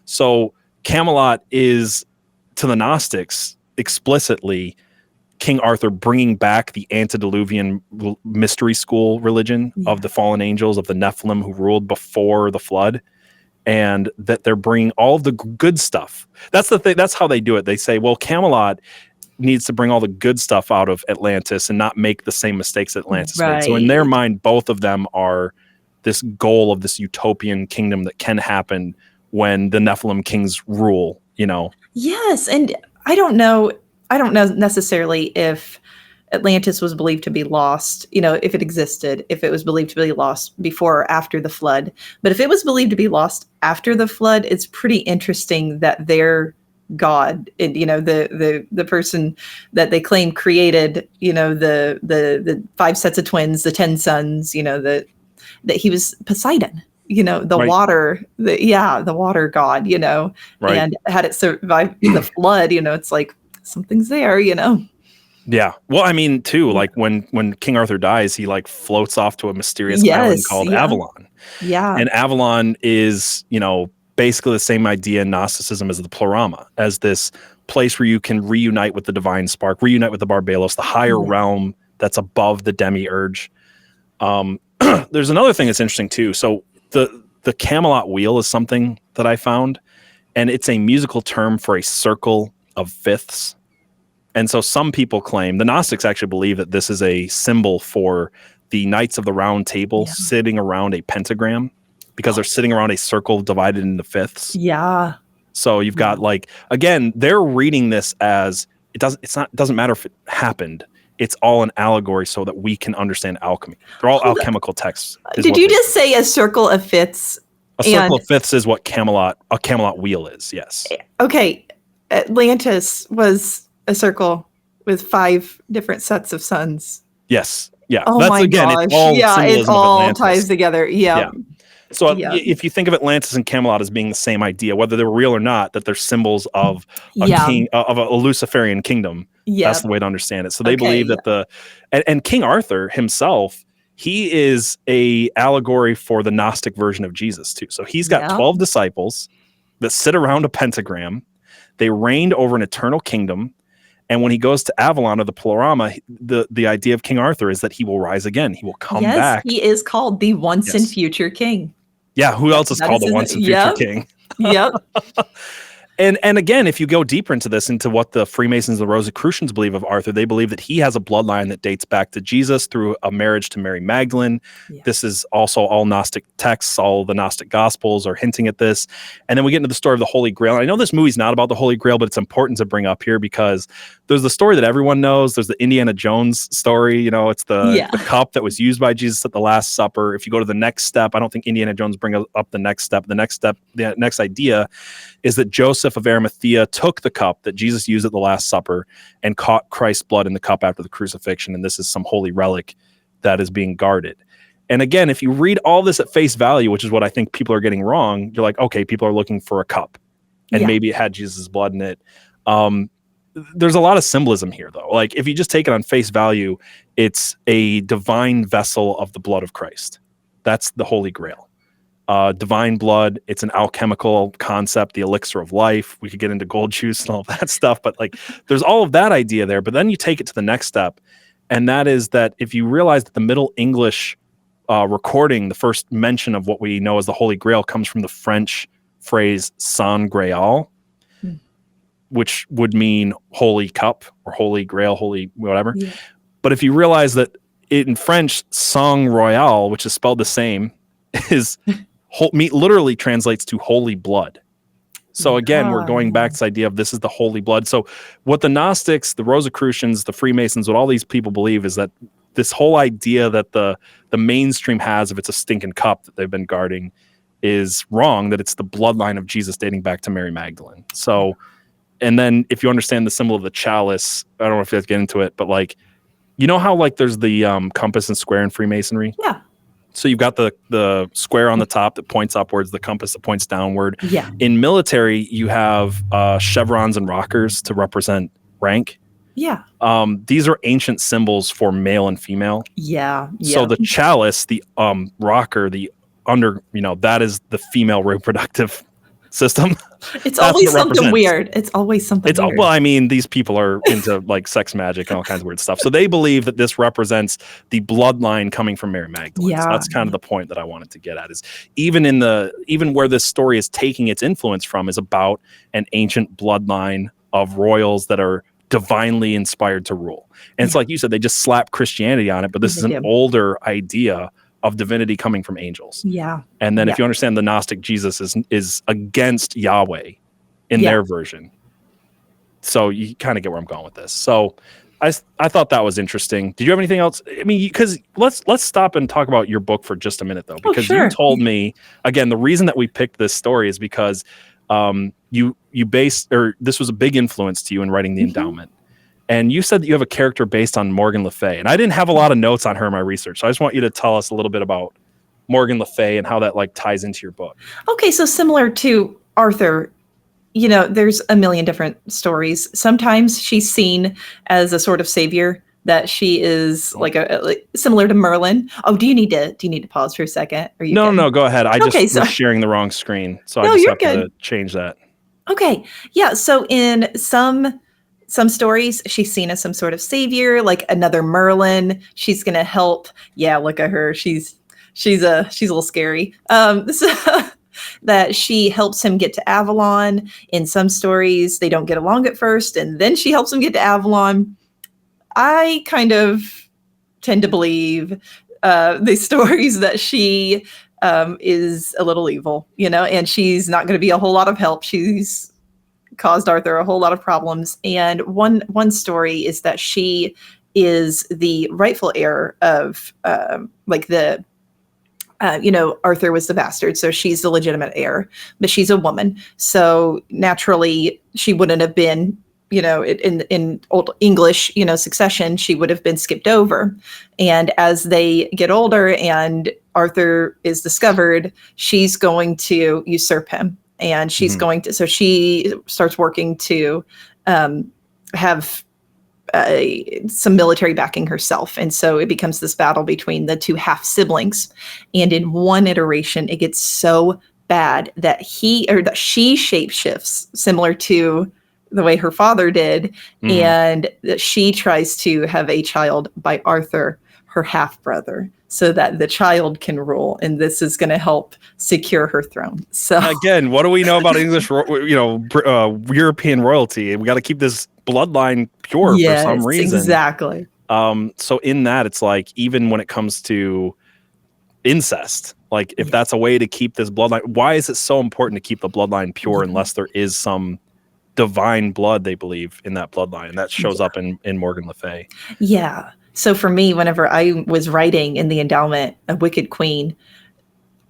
So Camelot is, to the Gnostics, explicitly King Arthur bringing back the antediluvian mystery school religion of the fallen angels, of the Nephilim who ruled before the flood, and that they're bringing all of the good stuff. That's the thing. That's how they do it. They say, well, Camelot needs to bring all the good stuff out of Atlantis and not make the same mistakes Atlantis made. So in their mind, both of them are this goal of this utopian kingdom that can happen when the Nephilim kings rule, Yes, and I don't know necessarily if Atlantis was believed to be lost, if it existed, if it was believed to be lost before or after the flood. But if it was believed to be lost after the flood, it's pretty interesting that their God, and the person that they claim created, the five sets of twins, the 10 sons, that he was Poseidon, the Right. water, the water god, Right. and had it survived the flood, it's like something's there. Yeah. Well, I mean, too, Yeah. like when King Arthur dies, he like floats off to a mysterious island Yes. called Yeah. Avalon. Yeah. And Avalon is, basically the same idea in Gnosticism as the Pleroma, as this place where you can reunite with the divine spark, reunite with the Barbalos, the higher Yeah. realm that's above the demiurge. There's another thing that's interesting too. So the Camelot wheel is something that I found, and it's a musical term for a circle of fifths. And so some people claim, the Gnostics actually believe that this is a symbol for the Knights of the Round Table sitting around a pentagram, because they're sitting around a circle divided into fifths. Yeah. So you've got again, they're reading this as it doesn't matter if it happened. It's all an allegory so that we can understand alchemy. They're all alchemical texts. Did you just say a circle of fifths? A circle of fifths is what a Camelot wheel is. Yes. Okay. Atlantis was a circle with 5 different sets of suns. Yes. Yeah. Oh That's my gosh. It's all symbolism it all of Atlantis. ties together. Yeah. So if you think of Atlantis and Camelot as being the same idea, whether they're real or not, that they're symbols of a king, of a Luciferian kingdom. That's the way to understand it. So they believe that and King Arthur himself, he is a allegory for the Gnostic version of Jesus too. So he's got 12 disciples that sit around a pentagram. They reigned over an eternal kingdom. And when he goes to Avalon or the Pleroma, the idea of King Arthur is that he will rise again. He will come back. He is called the once and future king. Yeah, who else is called the once and future king? Yep. And again, if you go deeper into this, into what the Freemasons and the Rosicrucians believe of Arthur, they believe that he has a bloodline that dates back to Jesus through a marriage to Mary Magdalene. Yeah. This is also all Gnostic texts, all the Gnostic Gospels are hinting at this. And then we get into the story of the Holy Grail. And I know this movie's not about the Holy Grail, but it's important to bring up here because there's the story that everyone knows. There's the Indiana Jones story. It's the cup that was used by Jesus at the Last Supper. If you go to the next step, I don't think Indiana Jones brings up the next step. The next idea is that Joseph of Arimathea took the cup that Jesus used at the Last Supper and caught Christ's blood in the cup after the crucifixion. And this is some holy relic that is being guarded. And again, if you read all this at face value, which is what I think people are getting wrong, you're like, okay, people are looking for a cup and maybe it had Jesus' blood in it. There's a lot of symbolism here, though. Like if you just take it on face value, it's a divine vessel of the blood of Christ. That's the Holy Grail. Divine blood. It's an alchemical concept, the elixir of life. We could get into gold juice and all that stuff, but like there's all of that idea there. But then you take it to the next step, and that is that if you realize that the Middle English recording, the first mention of what we know as the Holy Grail comes from the French phrase Saint Graal, which would mean holy cup or holy grail, holy whatever. Yeah. But if you realize that in French, sang royal, which is spelled the same, is literally translates to holy blood. So again, we're going back to this idea of this is the holy blood. So what the Gnostics, the Rosicrucians, the Freemasons, what all these people believe is that this whole idea that the mainstream has of it's a stinking cup that they've been guarding is wrong, that it's the bloodline of Jesus dating back to Mary Magdalene. So, and then if you understand the symbol of the chalice, I don't know if you have to get into it, but like, how like there's the compass and square in Freemasonry? Yeah. So you've got the square on the top that points upwards, the compass that points downward. Yeah. In military, you have chevrons and rockers to represent rank. Yeah. These are ancient symbols for male and female. Yeah. So the chalice, the rocker, the that is the female reproductive system. It's always something weird. It's always something weird. Well, I mean, these people are into like sex magic and all kinds of weird stuff. So they believe that this represents the bloodline coming from Mary Magdalene. Yeah. So that's kind of the point that I wanted to get at, is even where this story is taking its influence from is about an ancient bloodline of royals that are divinely inspired to rule. And it's like you said, they just slap Christianity on it, but this is an older idea of divinity coming from angels. Yeah. And then if you understand the Gnostic Jesus is against Yahweh in their version. So you kind of get where I'm going with this. So I thought that was interesting. Did you have anything else? I mean, because let's stop and talk about your book for just a minute, though, because sure. You told me, again, the reason that we picked this story is because you based, or this was a big influence to you in writing the Endowment. And you said that you have a character based on Morgan Le Fay. And I didn't have a lot of notes on her in my research. So I just want you to tell us a little bit about Morgan Le Fay and how that like ties into your book. Okay, so similar to Arthur, you know, there's a million different stories. Sometimes she's seen as a sort of savior, that she is like similar to Merlin. Oh, do you need to pause for a second? Are you No, go ahead. I just was so, sharing the wrong screen. So no, I just you're have good. to change that. Okay. Yeah. So in some stories, she's seen as some sort of savior, like another Merlin. She's going to help. Yeah. Look at her. She's a little scary. That she helps him get to Avalon. In some stories, they don't get along at first, and then she helps him get to Avalon. I kind of tend to believe the stories that she is a little evil, you know, and she's not going to be a whole lot of help. She's caused Arthur a whole lot of problems. And one story is that she is the rightful heir of Arthur was the bastard, so she's the legitimate heir, but she's a woman. So naturally, she wouldn't have been, you know, in old English, you know, succession, she would have been skipped over. And as they get older and Arthur is discovered, she's going to usurp him. And she's going to, so she starts working to have some military backing herself. And so it becomes this battle between the two half siblings. And in one iteration, it gets so bad that she shapeshifts, similar to the way her father did. And that she tries to have a child by Arthur, her half brother, so that the child can rule. And this is going to help secure her throne. So again, what do we know about English, European royalty? We got to keep this bloodline pure for some reason. Exactly. So in that, it's like, even when it comes to incest, like if that's a way to keep this bloodline, why is it so important to keep the bloodline pure unless there is some divine blood they believe in that bloodline? And that shows up in Morgan Le Fay. Yeah. So for me, whenever I was writing in the Endowment, a wicked queen,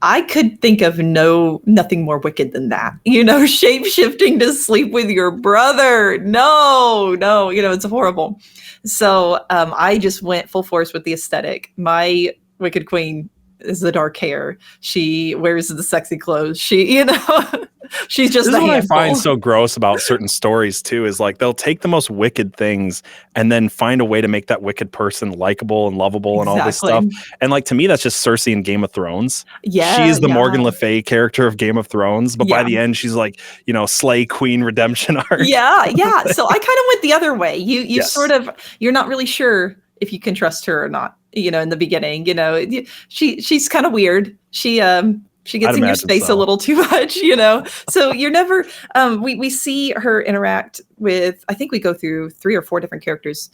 I could think of nothing more wicked than that. You know, shape-shifting to sleep with your brother. No, you know, it's horrible. So I just went full force with the aesthetic. My wicked queen is the dark hair. She wears the sexy clothes. She, you know, she's just this a is what handful. I find so gross about certain stories too, is like they'll take the most wicked things and then find a way to make that wicked person likable and lovable and all this stuff. And like, to me, that's just Cersei in Game of Thrones. Yeah, she's the Morgan Le Fay character of Game of Thrones, but by the end, she's like, you know, slay queen redemption arc. Yeah. So I kind of went the other way. You sort of, you're not really sure if you can trust her or not. You know, in the beginning, you know, she's kind of weird. She gets in your space a little too much, you know. So you're never. We see her interact with. I think we go through 3 or 4 different characters,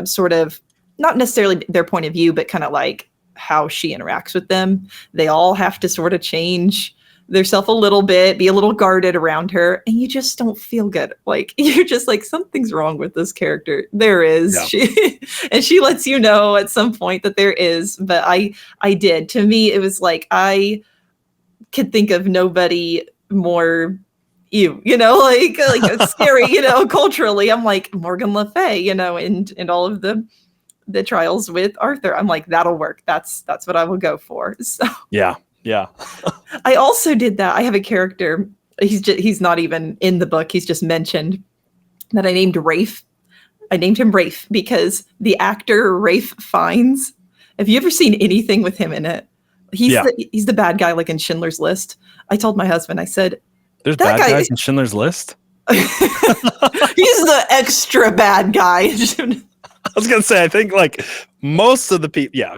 sort of not necessarily their point of view, but kind of like how she interacts with them. They all have to sort of change theirself a little bit, be a little guarded around her, and you just don't feel good. Like, you're just like, something's wrong with this character. There is. Yeah. She lets you know at some point that there is, but I did. To me, it was like, I could think of nobody more you know, like it's scary, you know, culturally. I'm like, Morgan Le Fay, you know, and all of the trials with Arthur. I'm like, that'll work. That's what I will go for. So yeah. I also did that. I have a character. He's not even in the book. He's just mentioned, that I named Rafe. I named him Rafe because the actor Rafe Fiennes. Have you ever seen anything with him in it? He's the bad guy, like in Schindler's List. I told my husband, I said, "There's bad guys in Schindler's List." He's the extra bad guy. I was gonna say, I think like most of the people, he's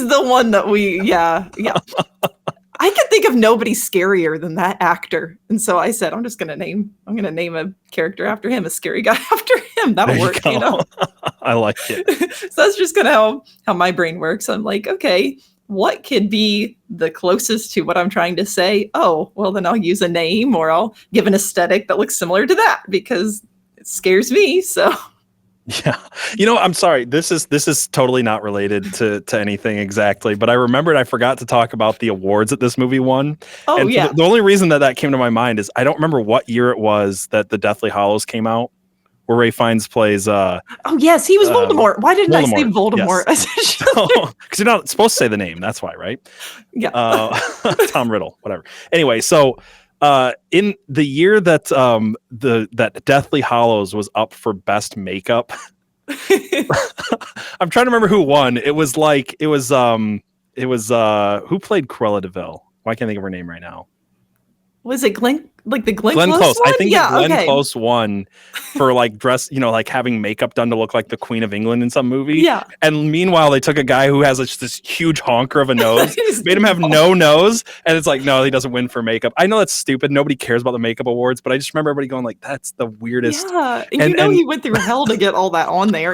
the one that I could think of nobody scarier than that actor, and so I said, I'm gonna name a character after him, a scary guy after him. That'll work, you know. I like it. So that's just kind of how my brain works. I'm like, okay, what could be the closest to what I'm trying to say? Oh, well, then I'll use a name or I'll give an aesthetic that looks similar to that because it scares me. So Yeah. I'm sorry. This is totally not related to anything exactly, but I remembered I forgot to talk about the awards that this movie won. oh And yeah. the only reason that came to my mind is I don't remember what year it was that the Deathly Hallows came out, where Ray Fiennes plays Oh yes, he was Voldemort. Why didn't I say Voldemort? Yes. Because you're not supposed to say the name. That's why, right? Yeah. Tom Riddle, whatever. Anyway, so in the year that that Deathly Hallows was up for best makeup, I'm trying to remember who won. It was who played Cruella de Vil? Why can't I think of her name right now? Was it Glenn? Like the Glenn Close? Close one? I think yeah, Glenn okay. Close won for like dress, like having makeup done to look like the Queen of England in some movie. Yeah. And meanwhile, they took a guy who has this huge honker of a nose, made him have no nose, and it's like, no, he doesn't win for makeup. I know that's stupid. Nobody cares about the makeup awards, but I just remember everybody going like, that's the weirdest. Yeah, and he went through hell to get all that on there,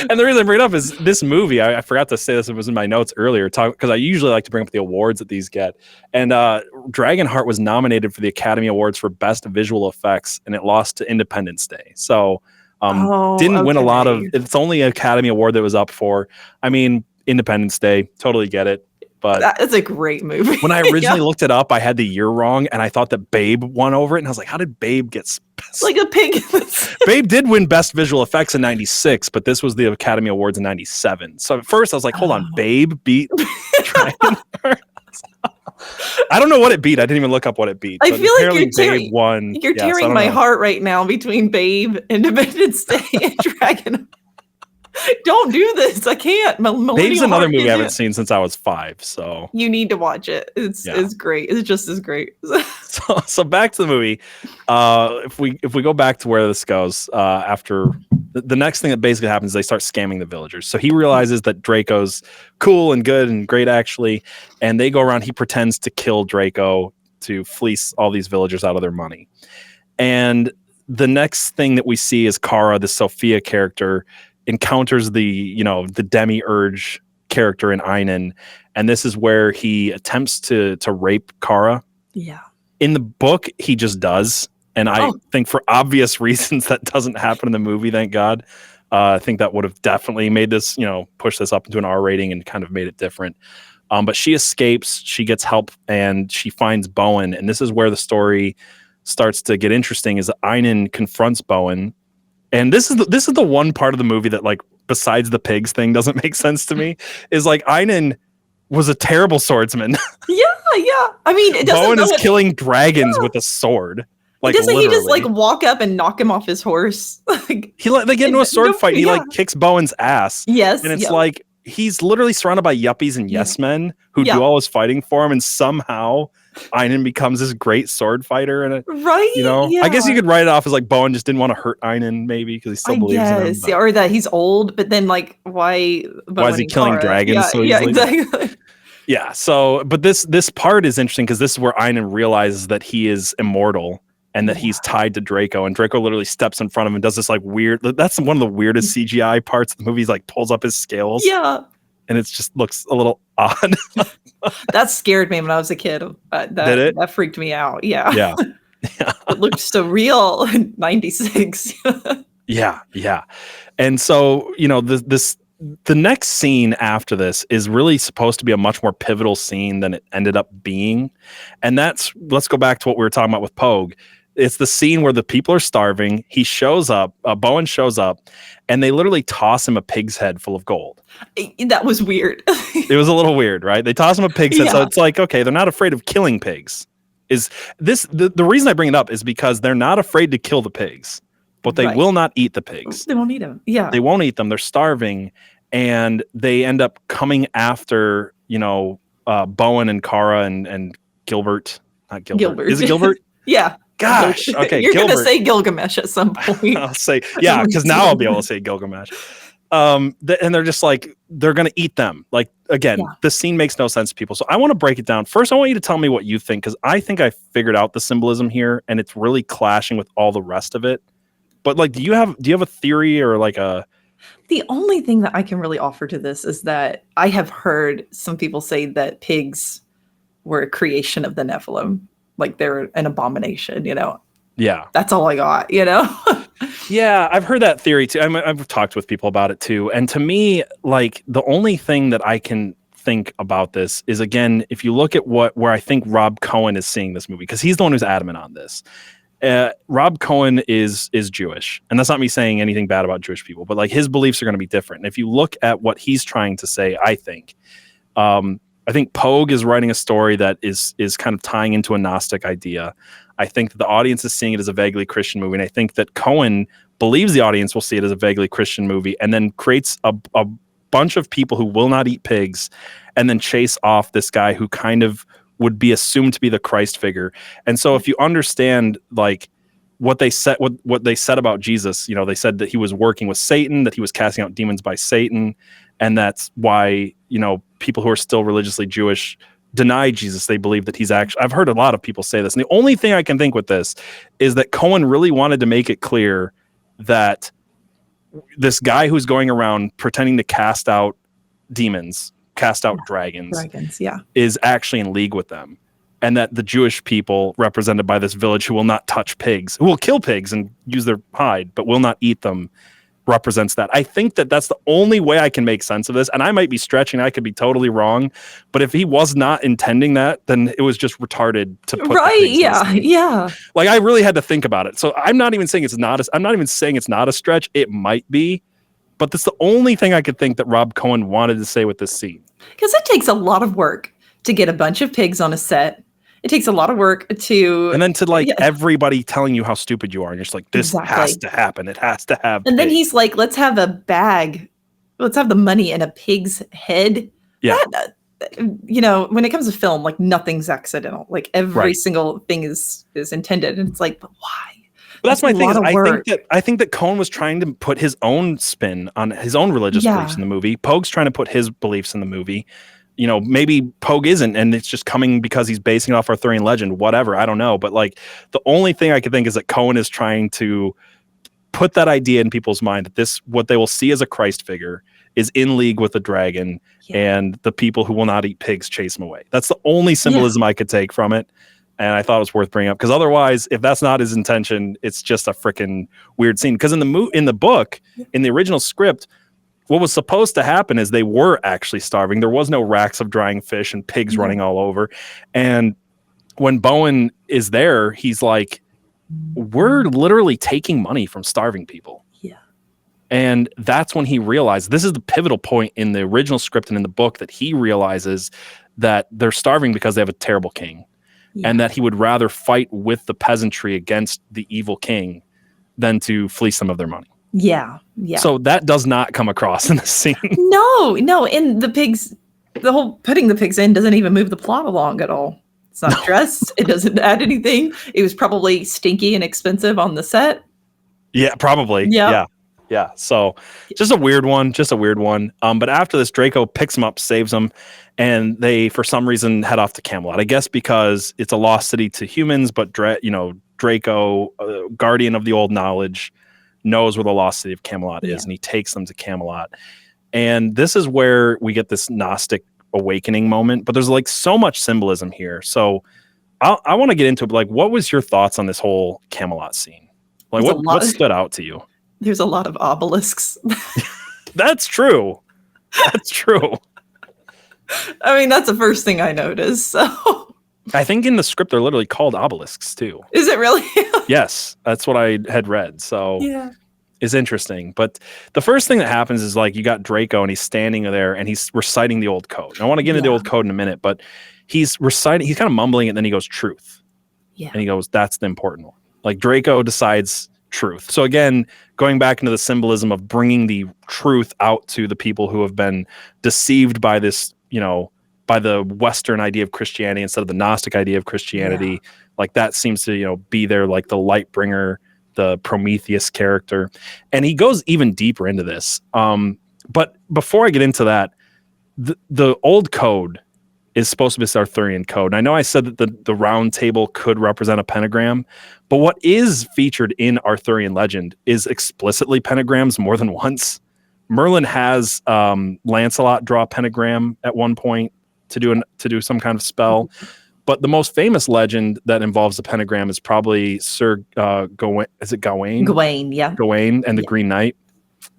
And the reason I bring it up is this movie. I forgot to say this. It was in my notes earlier, because I usually like to bring up the awards that these get. And Dragonheart was nominated for the Academy Awards for Best Visual Effects, and it lost to Independence Day. So didn't win a lot of. It's only an Academy Award that was up for. I mean, Independence Day, totally get it. But that is a great movie. When I originally looked it up, I had the year wrong, and I thought that Babe won over it. And I was like, how did Babe get like a pig? Babe did win Best Visual Effects in 96, but this was the Academy Awards in 97. So at first I was like, hold on, Babe beat Dragonheart? I don't know what it beat. I didn't even look up what it beat. I feel like you're tearing, won. You're tearing my heart right now between Babe, Independence Day, and Dragon. Don't do this. I can't. Babe's another movie I haven't seen since I was 5. So you need to watch it. It's great. It's just as great. so back to the movie. If we go back to where this goes, after the next thing that basically happens is they start scamming the villagers. So he realizes that Draco's cool and good and great actually, and they go around. He pretends to kill Draco to fleece all these villagers out of their money. And the next thing that we see is Kara, the Sophia character, encounters the demiurge character in Einan, and this is where he attempts to rape Kara. Yeah. In the book, he just does, and I think for obvious reasons that doesn't happen in the movie. Thank God. I think that would have definitely made this, push this up into an R rating and kind of made it different. But she escapes, she gets help, and she finds Bowen, and this is where the story starts to get interesting. Is that Einan confronts Bowen. And this is the one part of the movie that, like, besides the pigs thing doesn't make sense to me, is like Einan was a terrible swordsman. Yeah. I mean, Bowen is killing dragons with a sword. Like, doesn't he just like walk up and knock him off his horse? They get into a sword fight. And he like kicks Bowen's ass. Yes, and it's like he's literally surrounded by yuppies and yes men who do all his fighting for him, and somehow Einan becomes this great sword fighter. And I guess you could write it off as like Bowen just didn't want to hurt Einan, maybe because he still believes in him. Or that he's old, but then like why is he killing dragons so easily? Exactly. Yeah. So, but this part is interesting because this is where Einan realizes that he is immortal and that he's tied to Draco, and Draco literally steps in front of him and does this like weird. That's one of the weirdest CGI parts of the movie. He's like pulls up his scales. Yeah. And it just looks a little odd. That scared me when I was a kid. That freaked me out. Yeah. Yeah. It looked so real in 96. Yeah. And so, the next scene after this is really supposed to be a much more pivotal scene than it ended up being. And let's go back to what we were talking about with Pogue. It's the scene where the people are starving. He shows up, Bowen shows up, and they literally toss him a pig's head full of gold. That was weird. It was a little weird, right? They toss him a pig's head. So it's like, okay, they're not afraid of killing pigs. The reason I bring it up is because they're not afraid to kill the pigs, but they will not eat the pigs. They won't eat them. Yeah. They won't eat them. They're starving. And they end up coming after, Bowen and Kara and Gilbert. Not Gilbert. Is it Gilbert? Yeah. Gosh. Okay. You're going to say Gilgamesh at some point. I'll say, yeah, because now I'll be able to say Gilgamesh. And they're just like, they're going to eat them. Like, again, the scene makes no sense to people. So I want to break it down. First, I want you to tell me what you think, because I think I figured out the symbolism here, and it's really clashing with all the rest of it. But like, do you have a theory or like a The only thing that I can really offer to this is that I have heard some people say that pigs were a creation of the Nephilim, like they're an abomination, Yeah. That's all I got, Yeah, I've heard that theory too. I've talked with people about it too. And to me, like the only thing that I can think about this is, again, if you look at where I think Rob Cohen is seeing this movie, because he's the one who's adamant on this. Rob Cohen is Jewish, and that's not me saying anything bad about Jewish people, but like his beliefs are going to be different. And if you look at what he's trying to say, I think Pogue is writing a story that is kind of tying into a Gnostic idea. I think that the audience is seeing it as a vaguely Christian movie, and I think that Cohen believes the audience will see it as a vaguely Christian movie, and then creates a bunch of people who will not eat pigs, and then chase off this guy who kind of would be assumed to be the Christ figure. And so if you understand like what they said about Jesus, they said that he was working with Satan, that he was casting out demons by Satan, and that's why, people who are still religiously Jewish deny Jesus. They believe that he's actually, I've heard a lot of people say this. And the only thing I can think with this is that Cohen really wanted to make it clear that this guy who's going around pretending to cast out demons, cast out dragons, is actually in league with them. And that the Jewish people represented by this village who will not touch pigs, who will kill pigs and use their hide, but will not eat them, represents that. I think that that's the only way I can make sense of this. And I might be stretching. I could be totally wrong. But if he was not intending that, then it was just retarded to put right. Yeah. Like I really had to think about it. So I'm not even saying it's not a stretch. It might be. But that's the only thing I could think that Rob Cohen wanted to say with this scene. Because it takes a lot of work to get a bunch of pigs on a set. It takes a lot of work to... And then to everybody telling you how stupid you are. And you're just like, this has to happen. It has to have And then he's like, let's have a bag. Let's have the money in a pig's head. Yeah. When it comes to film, like nothing's accidental. Like every single thing is intended. And it's like, but why? But that's my thing. I think that Cohen was trying to put his own spin on his own religious beliefs in the movie. Pogue's trying to put his beliefs in the movie. Maybe Pogue isn't, and it's just coming because he's basing it off Arthurian legend, whatever. I don't know. But like the only thing I can think is that Cohen is trying to put that idea in people's mind that this, what they will see as a Christ figure, is in league with the dragon, and the people who will not eat pigs chase him away. That's the only symbolism I could take from it. And I thought it was worth bringing up, because otherwise, if that's not his intention, it's just a freaking weird scene. Because in the book, in the original script, what was supposed to happen is they were actually starving. There was no racks of drying fish and pigs running all over. And when Bowen is there, he's like, we're literally taking money from starving people. Yeah. And that's when he realized, this is the pivotal point in the original script and in the book, that he realizes that they're starving because they have a terrible king. Yeah. And that he would rather fight with the peasantry against the evil king than to fleece them of their money. Yeah. So that does not come across in the scene. No. And the whole putting the pigs in doesn't even move the plot along at all. It's not dressed. It doesn't add anything. It was probably stinky and expensive on the set. Yeah, probably. Yeah. So just a weird one. But after this, Draco picks him up, saves him, and they, for some reason, head off to Camelot. I guess because it's a lost city to humans, but Draco, guardian of the old knowledge, knows where the lost city of Camelot is, and he takes them to Camelot. And this is where we get this Gnostic awakening moment, but there's like so much symbolism here. So I want to get into it. Like, what was your thoughts on this whole Camelot scene? Like, what stood out to you? There's a lot of obelisks. That's true. I mean, that's the first thing I noticed. So I think in the script they're literally called obelisks too. Is it really? Yes, that's what I had read. So it's interesting. But the first thing that happens is, like, you got Draco and he's standing there and he's reciting the old code. And I want to get into the old code in a minute, but he's reciting, he's kind of mumbling it, and then he goes, truth. Yeah. And he goes, that's the important one. Like, Draco decides truth. So again, going back into the symbolism of bringing the truth out to the people who have been deceived by this, by the Western idea of Christianity instead of the Gnostic idea of Christianity. Yeah. Like, that seems to, be there, like the light bringer, the Prometheus character. And he goes even deeper into this. But before I get into that, the old code is supposed to be this Arthurian code. And I know I said that the round table could represent a pentagram, but what is featured in Arthurian legend is explicitly pentagrams more than once. Merlin has Lancelot draw a pentagram at one point to do some kind of spell. But the most famous legend that involves the pentagram is probably Sir Gawain. Is it Gawain? Gawain, yeah. Gawain and the Green Knight.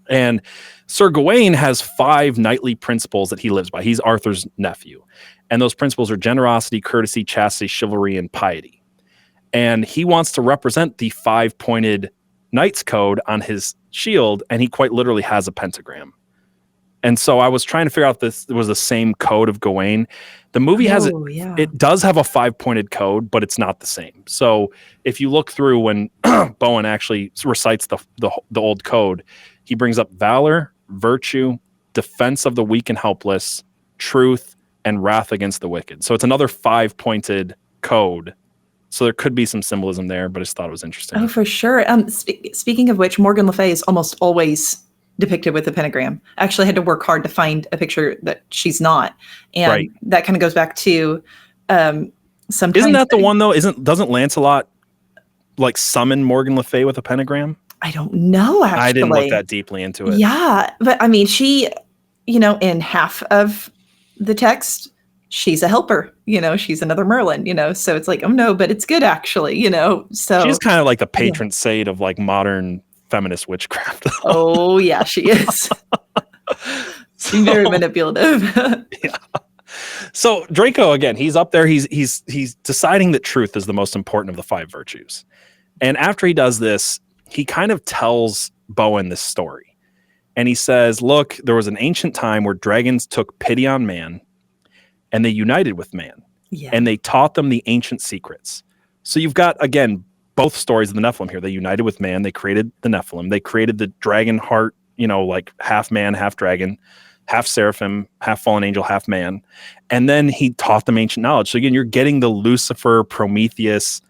And Sir Gawain has 5 knightly principles that he lives by. He's Arthur's nephew. And those principles are generosity, courtesy, chastity, chivalry, and piety. And he wants to represent the 5-pointed knight's code on his shield, and he quite literally has a pentagram. And so I was trying to figure out if this was the same code of Gawain. The movie has it. Yeah. It does have a 5-pointed code, but it's not the same. So if you look through when Bowen actually recites the old code, he brings up valor, virtue, defense of the weak and helpless, truth, and wrath against the wicked. So it's another 5-pointed code. So there could be some symbolism there, but I just thought it was interesting. Oh, for sure. Speaking of which, Morgan Le Fay is almost always depicted with a pentagram. I actually had to work hard to find a picture that she's not. And that kind of goes back to sometimes. Isn't that the one though? Doesn't Lancelot like summon Morgan Le Fay with a pentagram? I don't know, actually. I didn't look that deeply into it. Yeah. But I mean, she, in half of the text, she's a helper, she's another Merlin, so it's like, oh no, but it's good actually, so she's kind of like the patron saint of like modern feminist witchcraft. Oh yeah, she is. She's very manipulative. Yeah. So Draco, again, he's up there. He's deciding that truth is the most important of the 5 virtues. And after he does this, he kind of tells Bowen this story. And he says, look, there was an ancient time where dragons took pity on man and they united with man. Yeah. And they taught them the ancient secrets. So you've got, again, both stories of the Nephilim here. They united with man. They created the Nephilim. They created the Dragonheart, like half man, half dragon, half seraphim, half fallen angel, half man. And then he taught them ancient knowledge. So again, you're getting the Lucifer, Prometheus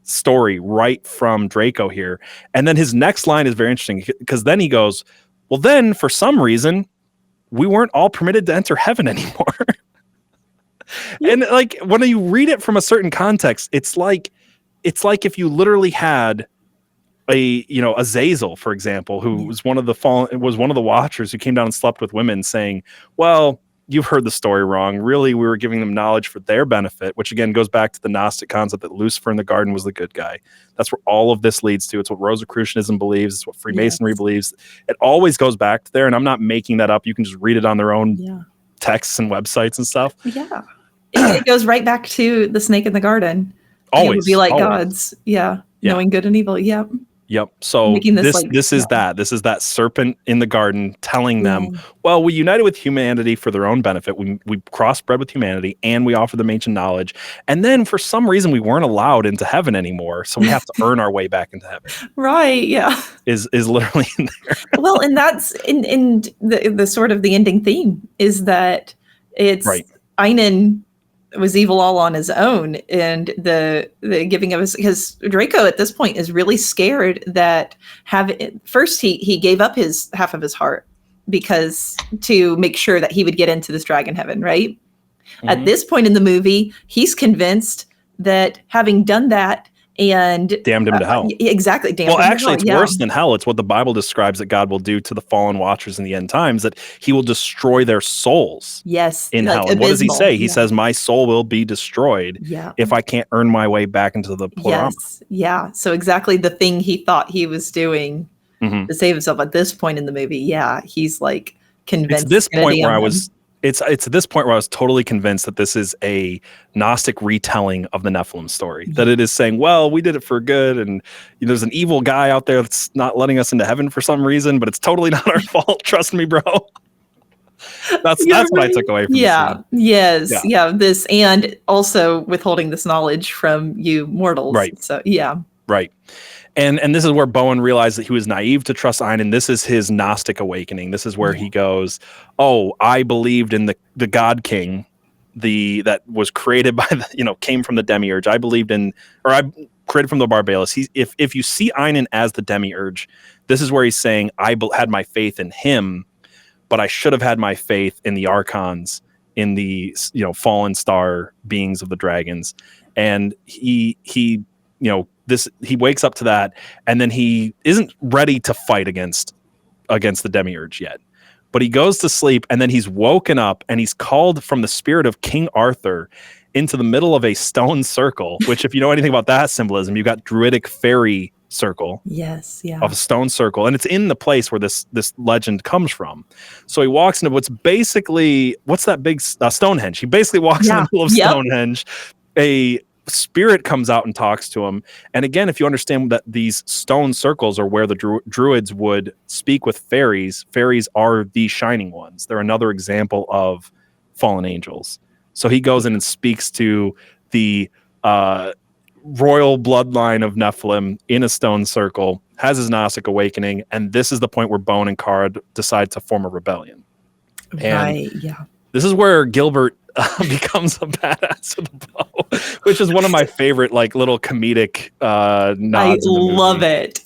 story right from Draco here. And then his next line is very interesting because then he goes, well, then for some reason, we weren't all permitted to enter heaven anymore. And like when you read it from a certain context, it's like if you literally had a Azazel, for example, who was one of the watchers who came down and slept with women, saying, well, you've heard the story wrong. Really, we were giving them knowledge for their benefit, which again goes back to the Gnostic concept that Lucifer in the garden was the good guy. That's where all of this leads to. It's what Rosicrucianism believes. It's what Freemasonry believes. It always goes back to there, and I'm not making that up. You can just read it on their own texts and websites and stuff. Yeah. It goes right back to the snake in the garden. Always. It would be like gods. Yeah. Knowing good and evil. Yep. Yep. So this is that serpent in the garden telling them, well, we united with humanity for their own benefit. We crossbred with humanity and we offered them ancient knowledge. And then for some reason we weren't allowed into heaven anymore. So we have to earn our way back into heaven. Right. Yeah. Is literally in there. Well, and that's in the sort of the ending theme is that it's Einan was evil all on his own, and the giving of his, because Draco at this point is really scared that first he gave up his half of his heart because to make sure that he would get into this dragon heaven, right? Mm-hmm. At this point in the movie, he's convinced that having done that and damned him to hell. Exactly. It's worse than hell. It's what the Bible describes that God will do to the fallen watchers in the end times, that he will destroy their souls. Yes. In hell. And what does he say? He says, my soul will be destroyed if I can't earn my way back into the pleroma. Yes. Yeah. So exactly the thing he thought he was doing to save himself at this point in the movie. Yeah. He's like convinced. It's this point where I was It's at this point where I was totally convinced that this is a Gnostic retelling of the Nephilim story. That it is saying, well, we did it for good, and there's an evil guy out there that's not letting us into heaven for some reason, but it's totally not our fault. Trust me, bro. That's what I took away from this scene. Yes. Yeah. This, and also withholding this knowledge from you mortals. Right. So yeah. Right. And this is where Bowen realized that he was naive to trust Einan. This is his Gnostic awakening. This is where he goes, oh, I believed in the God King, that was created by came from the demiurge. I believed in, or I created from the Barbalos. If you see Einan as the demiurge, this is where he's saying, I had my faith in him, but I should have had my faith in the archons, in the fallen star beings of the dragons. And he wakes up to that, and then he isn't ready to fight against the demiurge yet. but he goes to sleep and then he's woken up and he's called from the spirit of King Arthur into the middle of a stone circle, which if you know anything about that symbolism, you've got druidic fairy circle. Yes, yeah. Of a stone circle, and it's in the place where this legend comes from. So he walks into what's that big Stonehenge. He basically walks in the middle of Stonehenge. A spirit comes out and talks to him. And again, if you understand that these stone circles are where the druids would speak with fairies are the shining ones. They're another example of fallen angels. So he goes in and speaks to the royal bloodline of Nephilim in a stone circle, has his Gnostic awakening, and this is the point where Bowen and Kara decide to form a rebellion. And this is where Gilbert becomes a badass with a bow, which is one of my favorite like little comedic nods.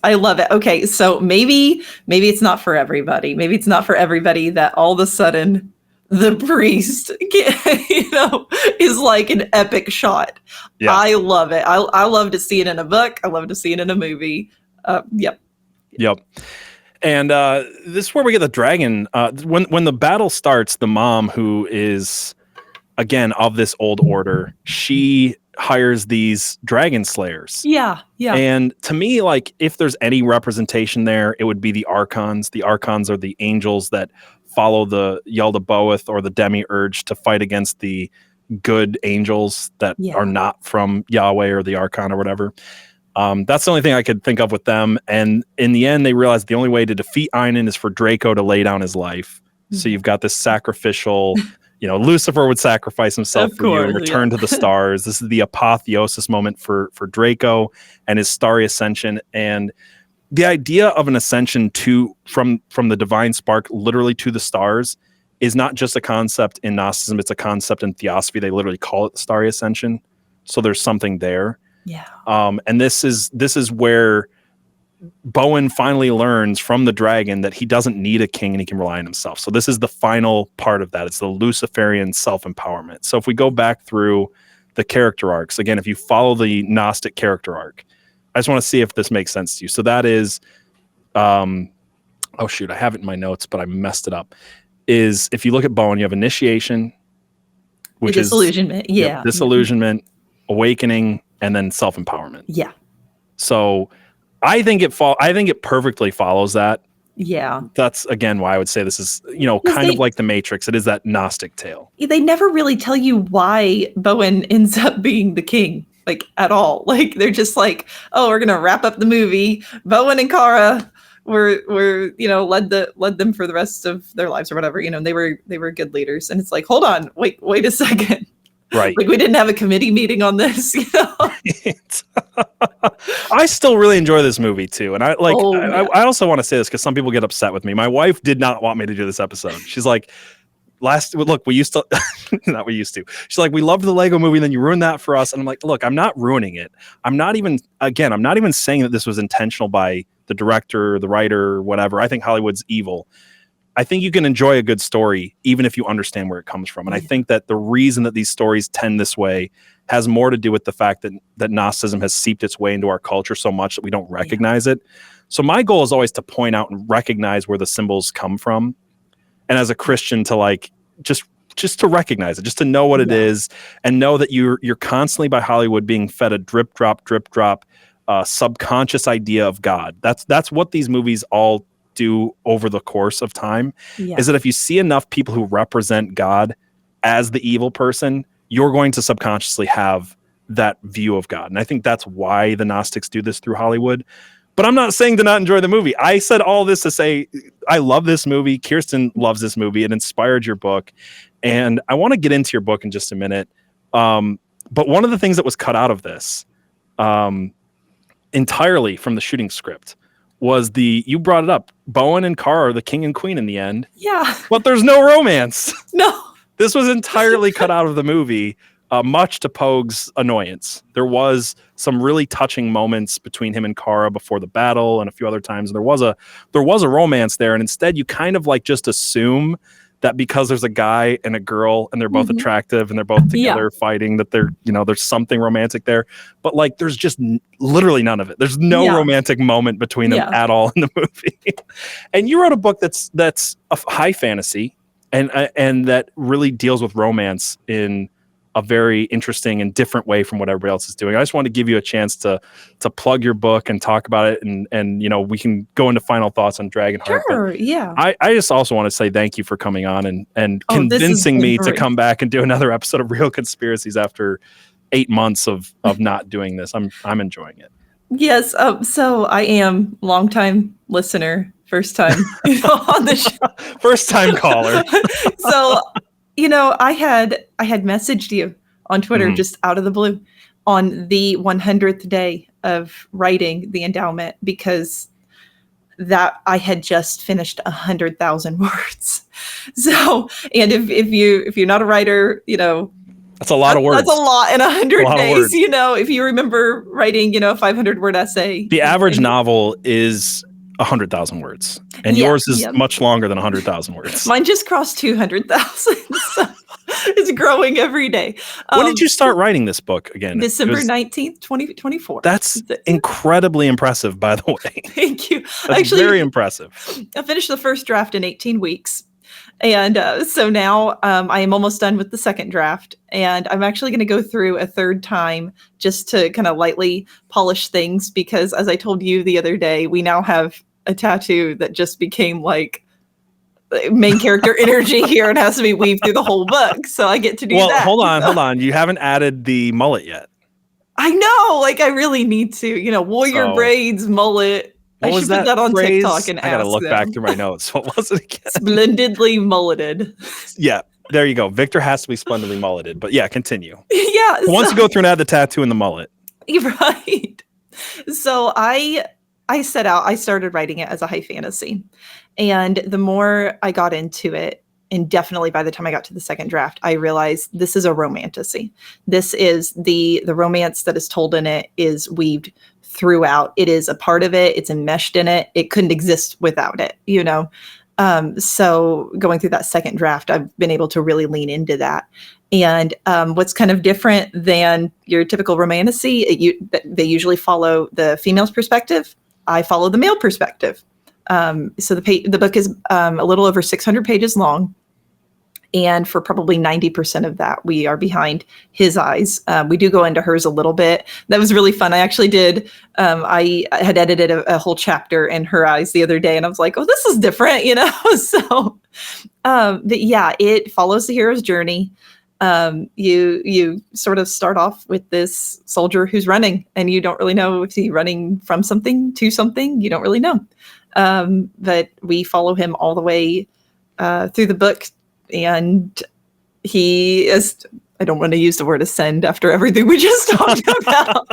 I love it. Okay, so maybe it's not for everybody. Maybe it's not for everybody that all of a sudden the priest, is like an epic shot. Yeah. I love it. I love to see it in a book. I love to see it in a movie. Yep. And this is where we get the dragon. When the battle starts, the mom, who is, again, of this old order, she hires these dragon slayers. Yeah. And to me, like, if there's any representation there, it would be the archons. The archons are the angels that follow the Yaldabaoth or the demiurge to fight against the good angels that are not from Yahweh or the Archon or whatever. That's the only thing I could think of with them. And in the end, they realized the only way to defeat Einon is for Draco to lay down his life. So you've got this sacrificial, Lucifer would sacrifice himself for you and return to the stars. This is the apotheosis moment for Draco and his starry ascension. And the idea of an ascension from the divine spark literally to the stars is not just a concept in Gnosticism, it's a concept in Theosophy. They literally call it the starry ascension. So there's something there. Yeah. And this is where Bowen finally learns from the dragon that he doesn't need a king and he can rely on himself. So this is the final part of that. It's the Luciferian self-empowerment. So if we go back through the character arcs, again, if you follow the Gnostic character arc, I just want to see if this makes sense to you. So that is, I have it in my notes, but I messed it up. Is if you look at Bowen, you have initiation, which is disillusionment. Disillusionment, awakening, and then self-empowerment. Yeah. So I think it perfectly follows that. Yeah. That's again why I would say this is, kind of like the Matrix. It is that Gnostic tale. They never really tell you why Bowen ends up being the king. Like at all. Like they're just like, oh, we're gonna wrap up the movie. Bowen and Kara were led them for the rest of their lives or whatever. They were good leaders. And it's like, hold on, wait a second. Right. Like we didn't have a committee meeting on this. I still really enjoy this movie too. And I also want to say this because some people get upset with me. My wife did not want me to do this episode. She's like, she's like, we loved the Lego movie, then you ruined that for us. And I'm like, look, I'm not ruining it. I'm not even saying that this was intentional by the director, the writer, whatever. I think Hollywood's evil. I think you can enjoy a good story even if you understand where it comes from. And I think that the reason that these stories tend this way has more to do with the fact that Gnosticism has seeped its way into our culture so much that we don't recognize it. So my goal is always to point out and recognize where the symbols come from. And as a Christian to like, just to recognize it, just to know what it is and know that you're constantly by Hollywood being fed a drip drop, subconscious idea of God. That's what these movies all do over the course of time, is that if you see enough people who represent God as the evil person, you're going to subconsciously have that view of God. And I think that's why the Gnostics do this through Hollywood. But I'm not saying to not enjoy the movie. I said all this to say I love this movie. Kiersten loves this movie. It inspired your book. And I want to get into your book in just a minute. But one of the things that was cut out of this entirely from the shooting script was you brought it up, Bowen and Kara are the king and queen in the end. Yeah. But there's no romance. No. This was entirely cut out of the movie. Much to Pogue's annoyance. There was some really touching moments between him and Kara before the battle and a few other times. There was a romance there, and instead you kind of like just assume that because there's a guy and a girl and they're both attractive and they're both together fighting, that they're, there's something romantic there. But like, there's just literally none of it. There's no romantic moment between them at all in the movie. And you wrote a book that's a high fantasy and that really deals with romance in a very interesting and different way from what everybody else is doing. I just want to give you a chance to plug your book and talk about it, and we can go into final thoughts on Dragonheart. Sure, yeah. I just also want to say thank you for coming on and convincing me to come back and do another episode of Real Conspiracies after 8 months of not doing this. I'm enjoying it. Yes. So I am longtime listener, first time on the show, first time caller. So. I had messaged you on Twitter just out of the blue on the 100th day of writing the Endowment, because that I had just finished 100,000 words. So, and if you're not a writer, that's a lot of words. That's a lot in 100 days. If you remember writing, a 500-word essay. The average novel is 100,000 words, and yours is much longer than 100,000 words. Mine just crossed 200,000, so it's growing every day. When did you start writing this book again? December 19th, 2024. That's incredibly impressive, by the way. Thank you. That's actually very impressive. I finished the first draft in 18 weeks. And so now I am almost done with the second draft, and I'm actually going to go through a third time just to kind of lightly polish things, because as I told you the other day, we now have a tattoo that just became like main character energy here and has to be weaved through the whole book. So I get to do that. Well, hold on. You haven't added the mullet yet. I know, I really need to, warrior braids, mullet. I should put that on phrase? TikTok and I gotta look back through my notes. What was it again? Splendidly mulleted. Yeah, there you go. Victor has to be splendidly mulleted. But yeah, continue. Yeah. Once you go through and add the tattoo and the mullet. Right. So I started writing it as a high fantasy. And the more I got into it, and definitely by the time I got to the second draft, I realized this is a romantasy. This is the romance that is told in it is weaved throughout. It is a part of it. It's enmeshed in it. It couldn't exist without it, So going through that second draft, I've been able to really lean into that. And what's kind of different than your typical romantasy, they usually follow the female's perspective. I follow the male perspective. So the book is a little over 600 pages long. And for probably 90% of that, we are behind his eyes. We do go into hers a little bit. That was really fun. I actually did. I had edited a whole chapter in her eyes the other day, and I was like, "Oh, this is different," So, but yeah, it follows the hero's journey. You sort of start off with this soldier who's running, and you don't really know if he's running from something to something. You don't really know. But we follow him all the way through the book. And he is, I don't want to use the word ascend after everything we just talked about,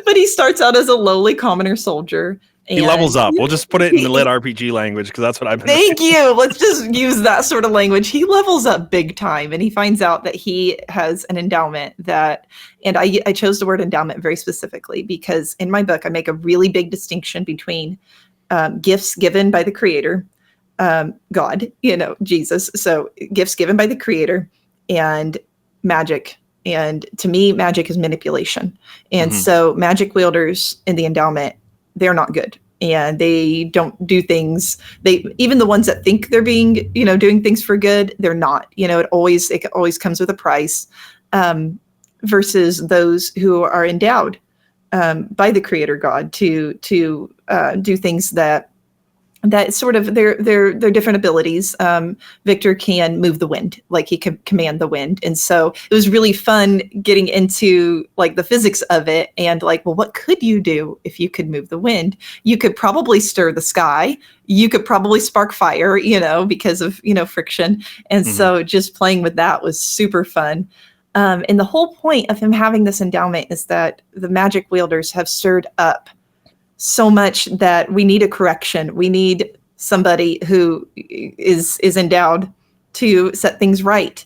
but he starts out as a lowly commoner soldier. He levels up. We'll just put it in the lit RPG language, because that's what I've been Thank you. Let's just use that sort of language. He levels up big time, and he finds out that he has an endowment and I chose the word endowment very specifically because in my book, I make a really big distinction between gifts given by the creator, God, Jesus. So gifts given by the creator and magic. And to me, magic is manipulation. And so magic wielders in the endowment, they're not good. And they don't do things. Even the ones that think they're being, doing things for good, they're not. It always comes with a price. Versus those who are endowed by the creator God to do things that sort of their different abilities. Victor can move the wind, like he can command the wind. And so it was really fun getting into like the physics of it and like, well, what could you do if you could move the wind? You could probably stir the sky. You could probably spark fire, because of, friction. And so just playing with that was super fun. And the whole point of him having this endowment is that the magic wielders have stirred up so much that we need a correction. We need somebody who is endowed to set things right.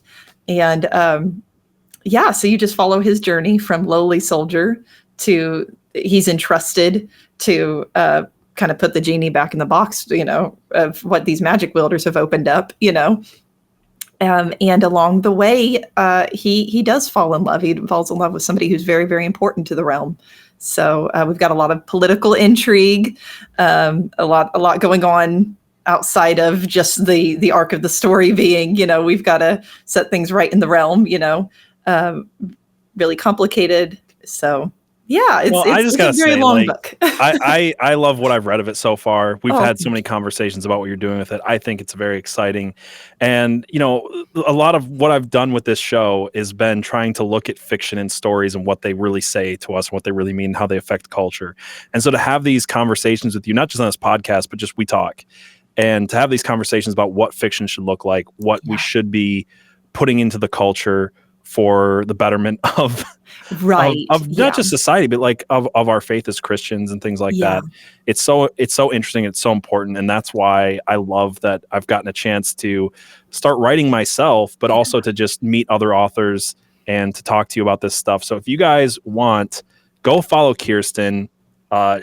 And so you just follow his journey from lowly soldier to he's entrusted to kind kind of put the genie back in the box, of what these magic wielders have opened up, and along the way, he does fall in love. He falls in love with somebody who's very, very important to the realm. So we've got a lot of political intrigue, a lot going on outside of just the arc of the story being, we've got to set things right in the realm, really complicated. So yeah, it's a very long book. I love what I've read of it so far. We've had so many conversations about what you're doing with it. I think it's very exciting. And, a lot of what I've done with this show has been trying to look at fiction and stories and what they really say to us, what they really mean, how they affect culture. And so to have these conversations with you, not just on this podcast, but just we talk, and to have these conversations about what fiction should look like, what we should be putting into the culture for the betterment of not just society, but like of our faith as Christians and things like that. It's so interesting. It's so important. And that's why I love that I've gotten a chance to start writing myself, but also to just meet other authors and to talk to you about this stuff. So if you guys want, go follow Kiersten.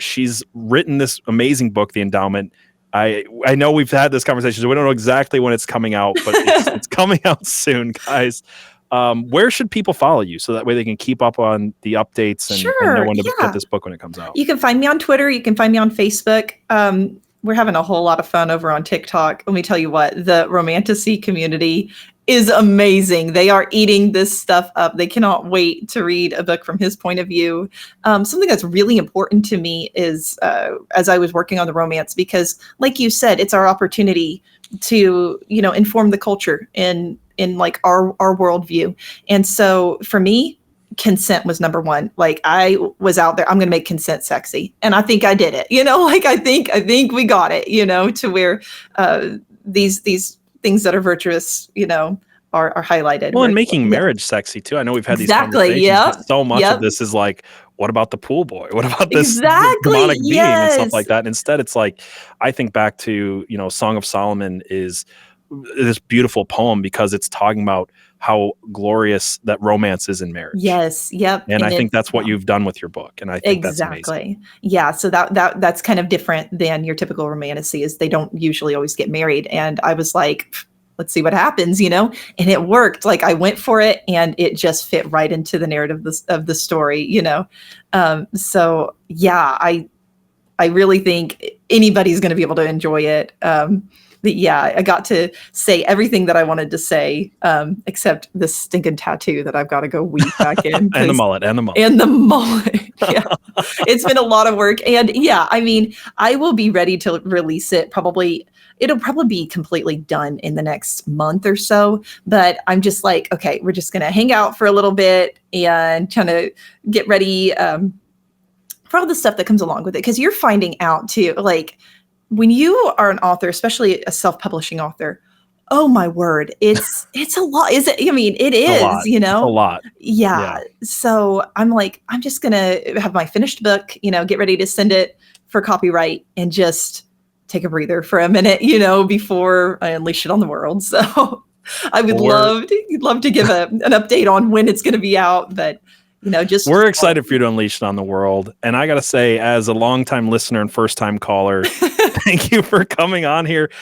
She's written this amazing book, The Endowment. I know we've had this conversation, so we don't know exactly when it's coming out, but it's coming out soon, guys. Where should people follow you so that way they can keep up on the updates and know when to get this book when it comes out? You can find me on Twitter. You can find me on Facebook. We're having a whole lot of fun over on TikTok. Let me tell you what, the Romantasy community is amazing. They are eating this stuff up. They cannot wait to read a book from his point of view. Something that's really important to me is, as I was working on the romance, because like you said, it's our opportunity to, inform the culture in like our worldview. And so for me, consent was number one. Like I was out there, I'm going to make consent sexy. And I think I did it, I think we got it, to where these things that are virtuous, are highlighted. Well, and making marriage sexy too. I know we've had these conversations. But so much of this is like, what about the pool boy? What about this demonic being and stuff like that? And instead, it's like, I think back to, Song of Solomon is this beautiful poem because it's talking about how glorious that romance is in marriage. Yes. Yep. And I think that's what you've done with your book. And I think that's amazing. Yeah. So that's kind of different than your typical romantasy, is they don't usually always get married. And I was like, let's see what happens, and it worked. Like I went for it and it just fit right into the narrative of the story, So yeah, I really think anybody's going to be able to enjoy it. But yeah, I got to say everything that I wanted to say, except the stinking tattoo that I've got to go weave back in. And the mullet. Yeah. It's been a lot of work. And yeah, I mean, I will be ready to release it it'll probably be completely done in the next month or so. But I'm just like, okay, we're just going to hang out for a little bit and kind of get ready for all the stuff that comes along with it. Because you're finding out too, like, when you are an author, especially a self-publishing author, oh my word, it's a lot. Is it? I mean, it is, It's a lot. Yeah. So I'm like, I'm just going to have my finished book, get ready to send it for copyright and just take a breather for a minute, before I unleash it on the world. So I would love to give an update on when it's going to be out, but we're excited for you to unleash it on the world. And I got to say, as a longtime listener and first time caller, thank you for coming on here.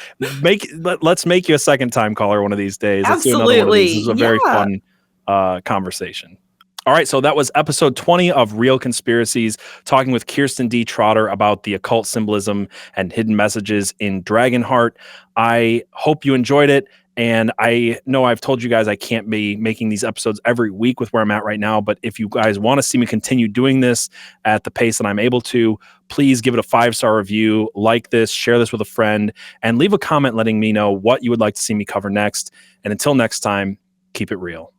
Let's make you a second time caller one of these days. Absolutely. Let's do another one of these. This is a very fun conversation. All right, so that was episode 20 of Real Conspiracies, talking with Kiersten D. Trotter about the occult symbolism and hidden messages in Dragonheart. I hope you enjoyed it. And I know I've told you guys I can't be making these episodes every week with where I'm at right now. But if you guys want to see me continue doing this at the pace that I'm able to, please give it a 5-star review, like this, share this with a friend, and leave a comment letting me know what you would like to see me cover next. And until next time, keep it real.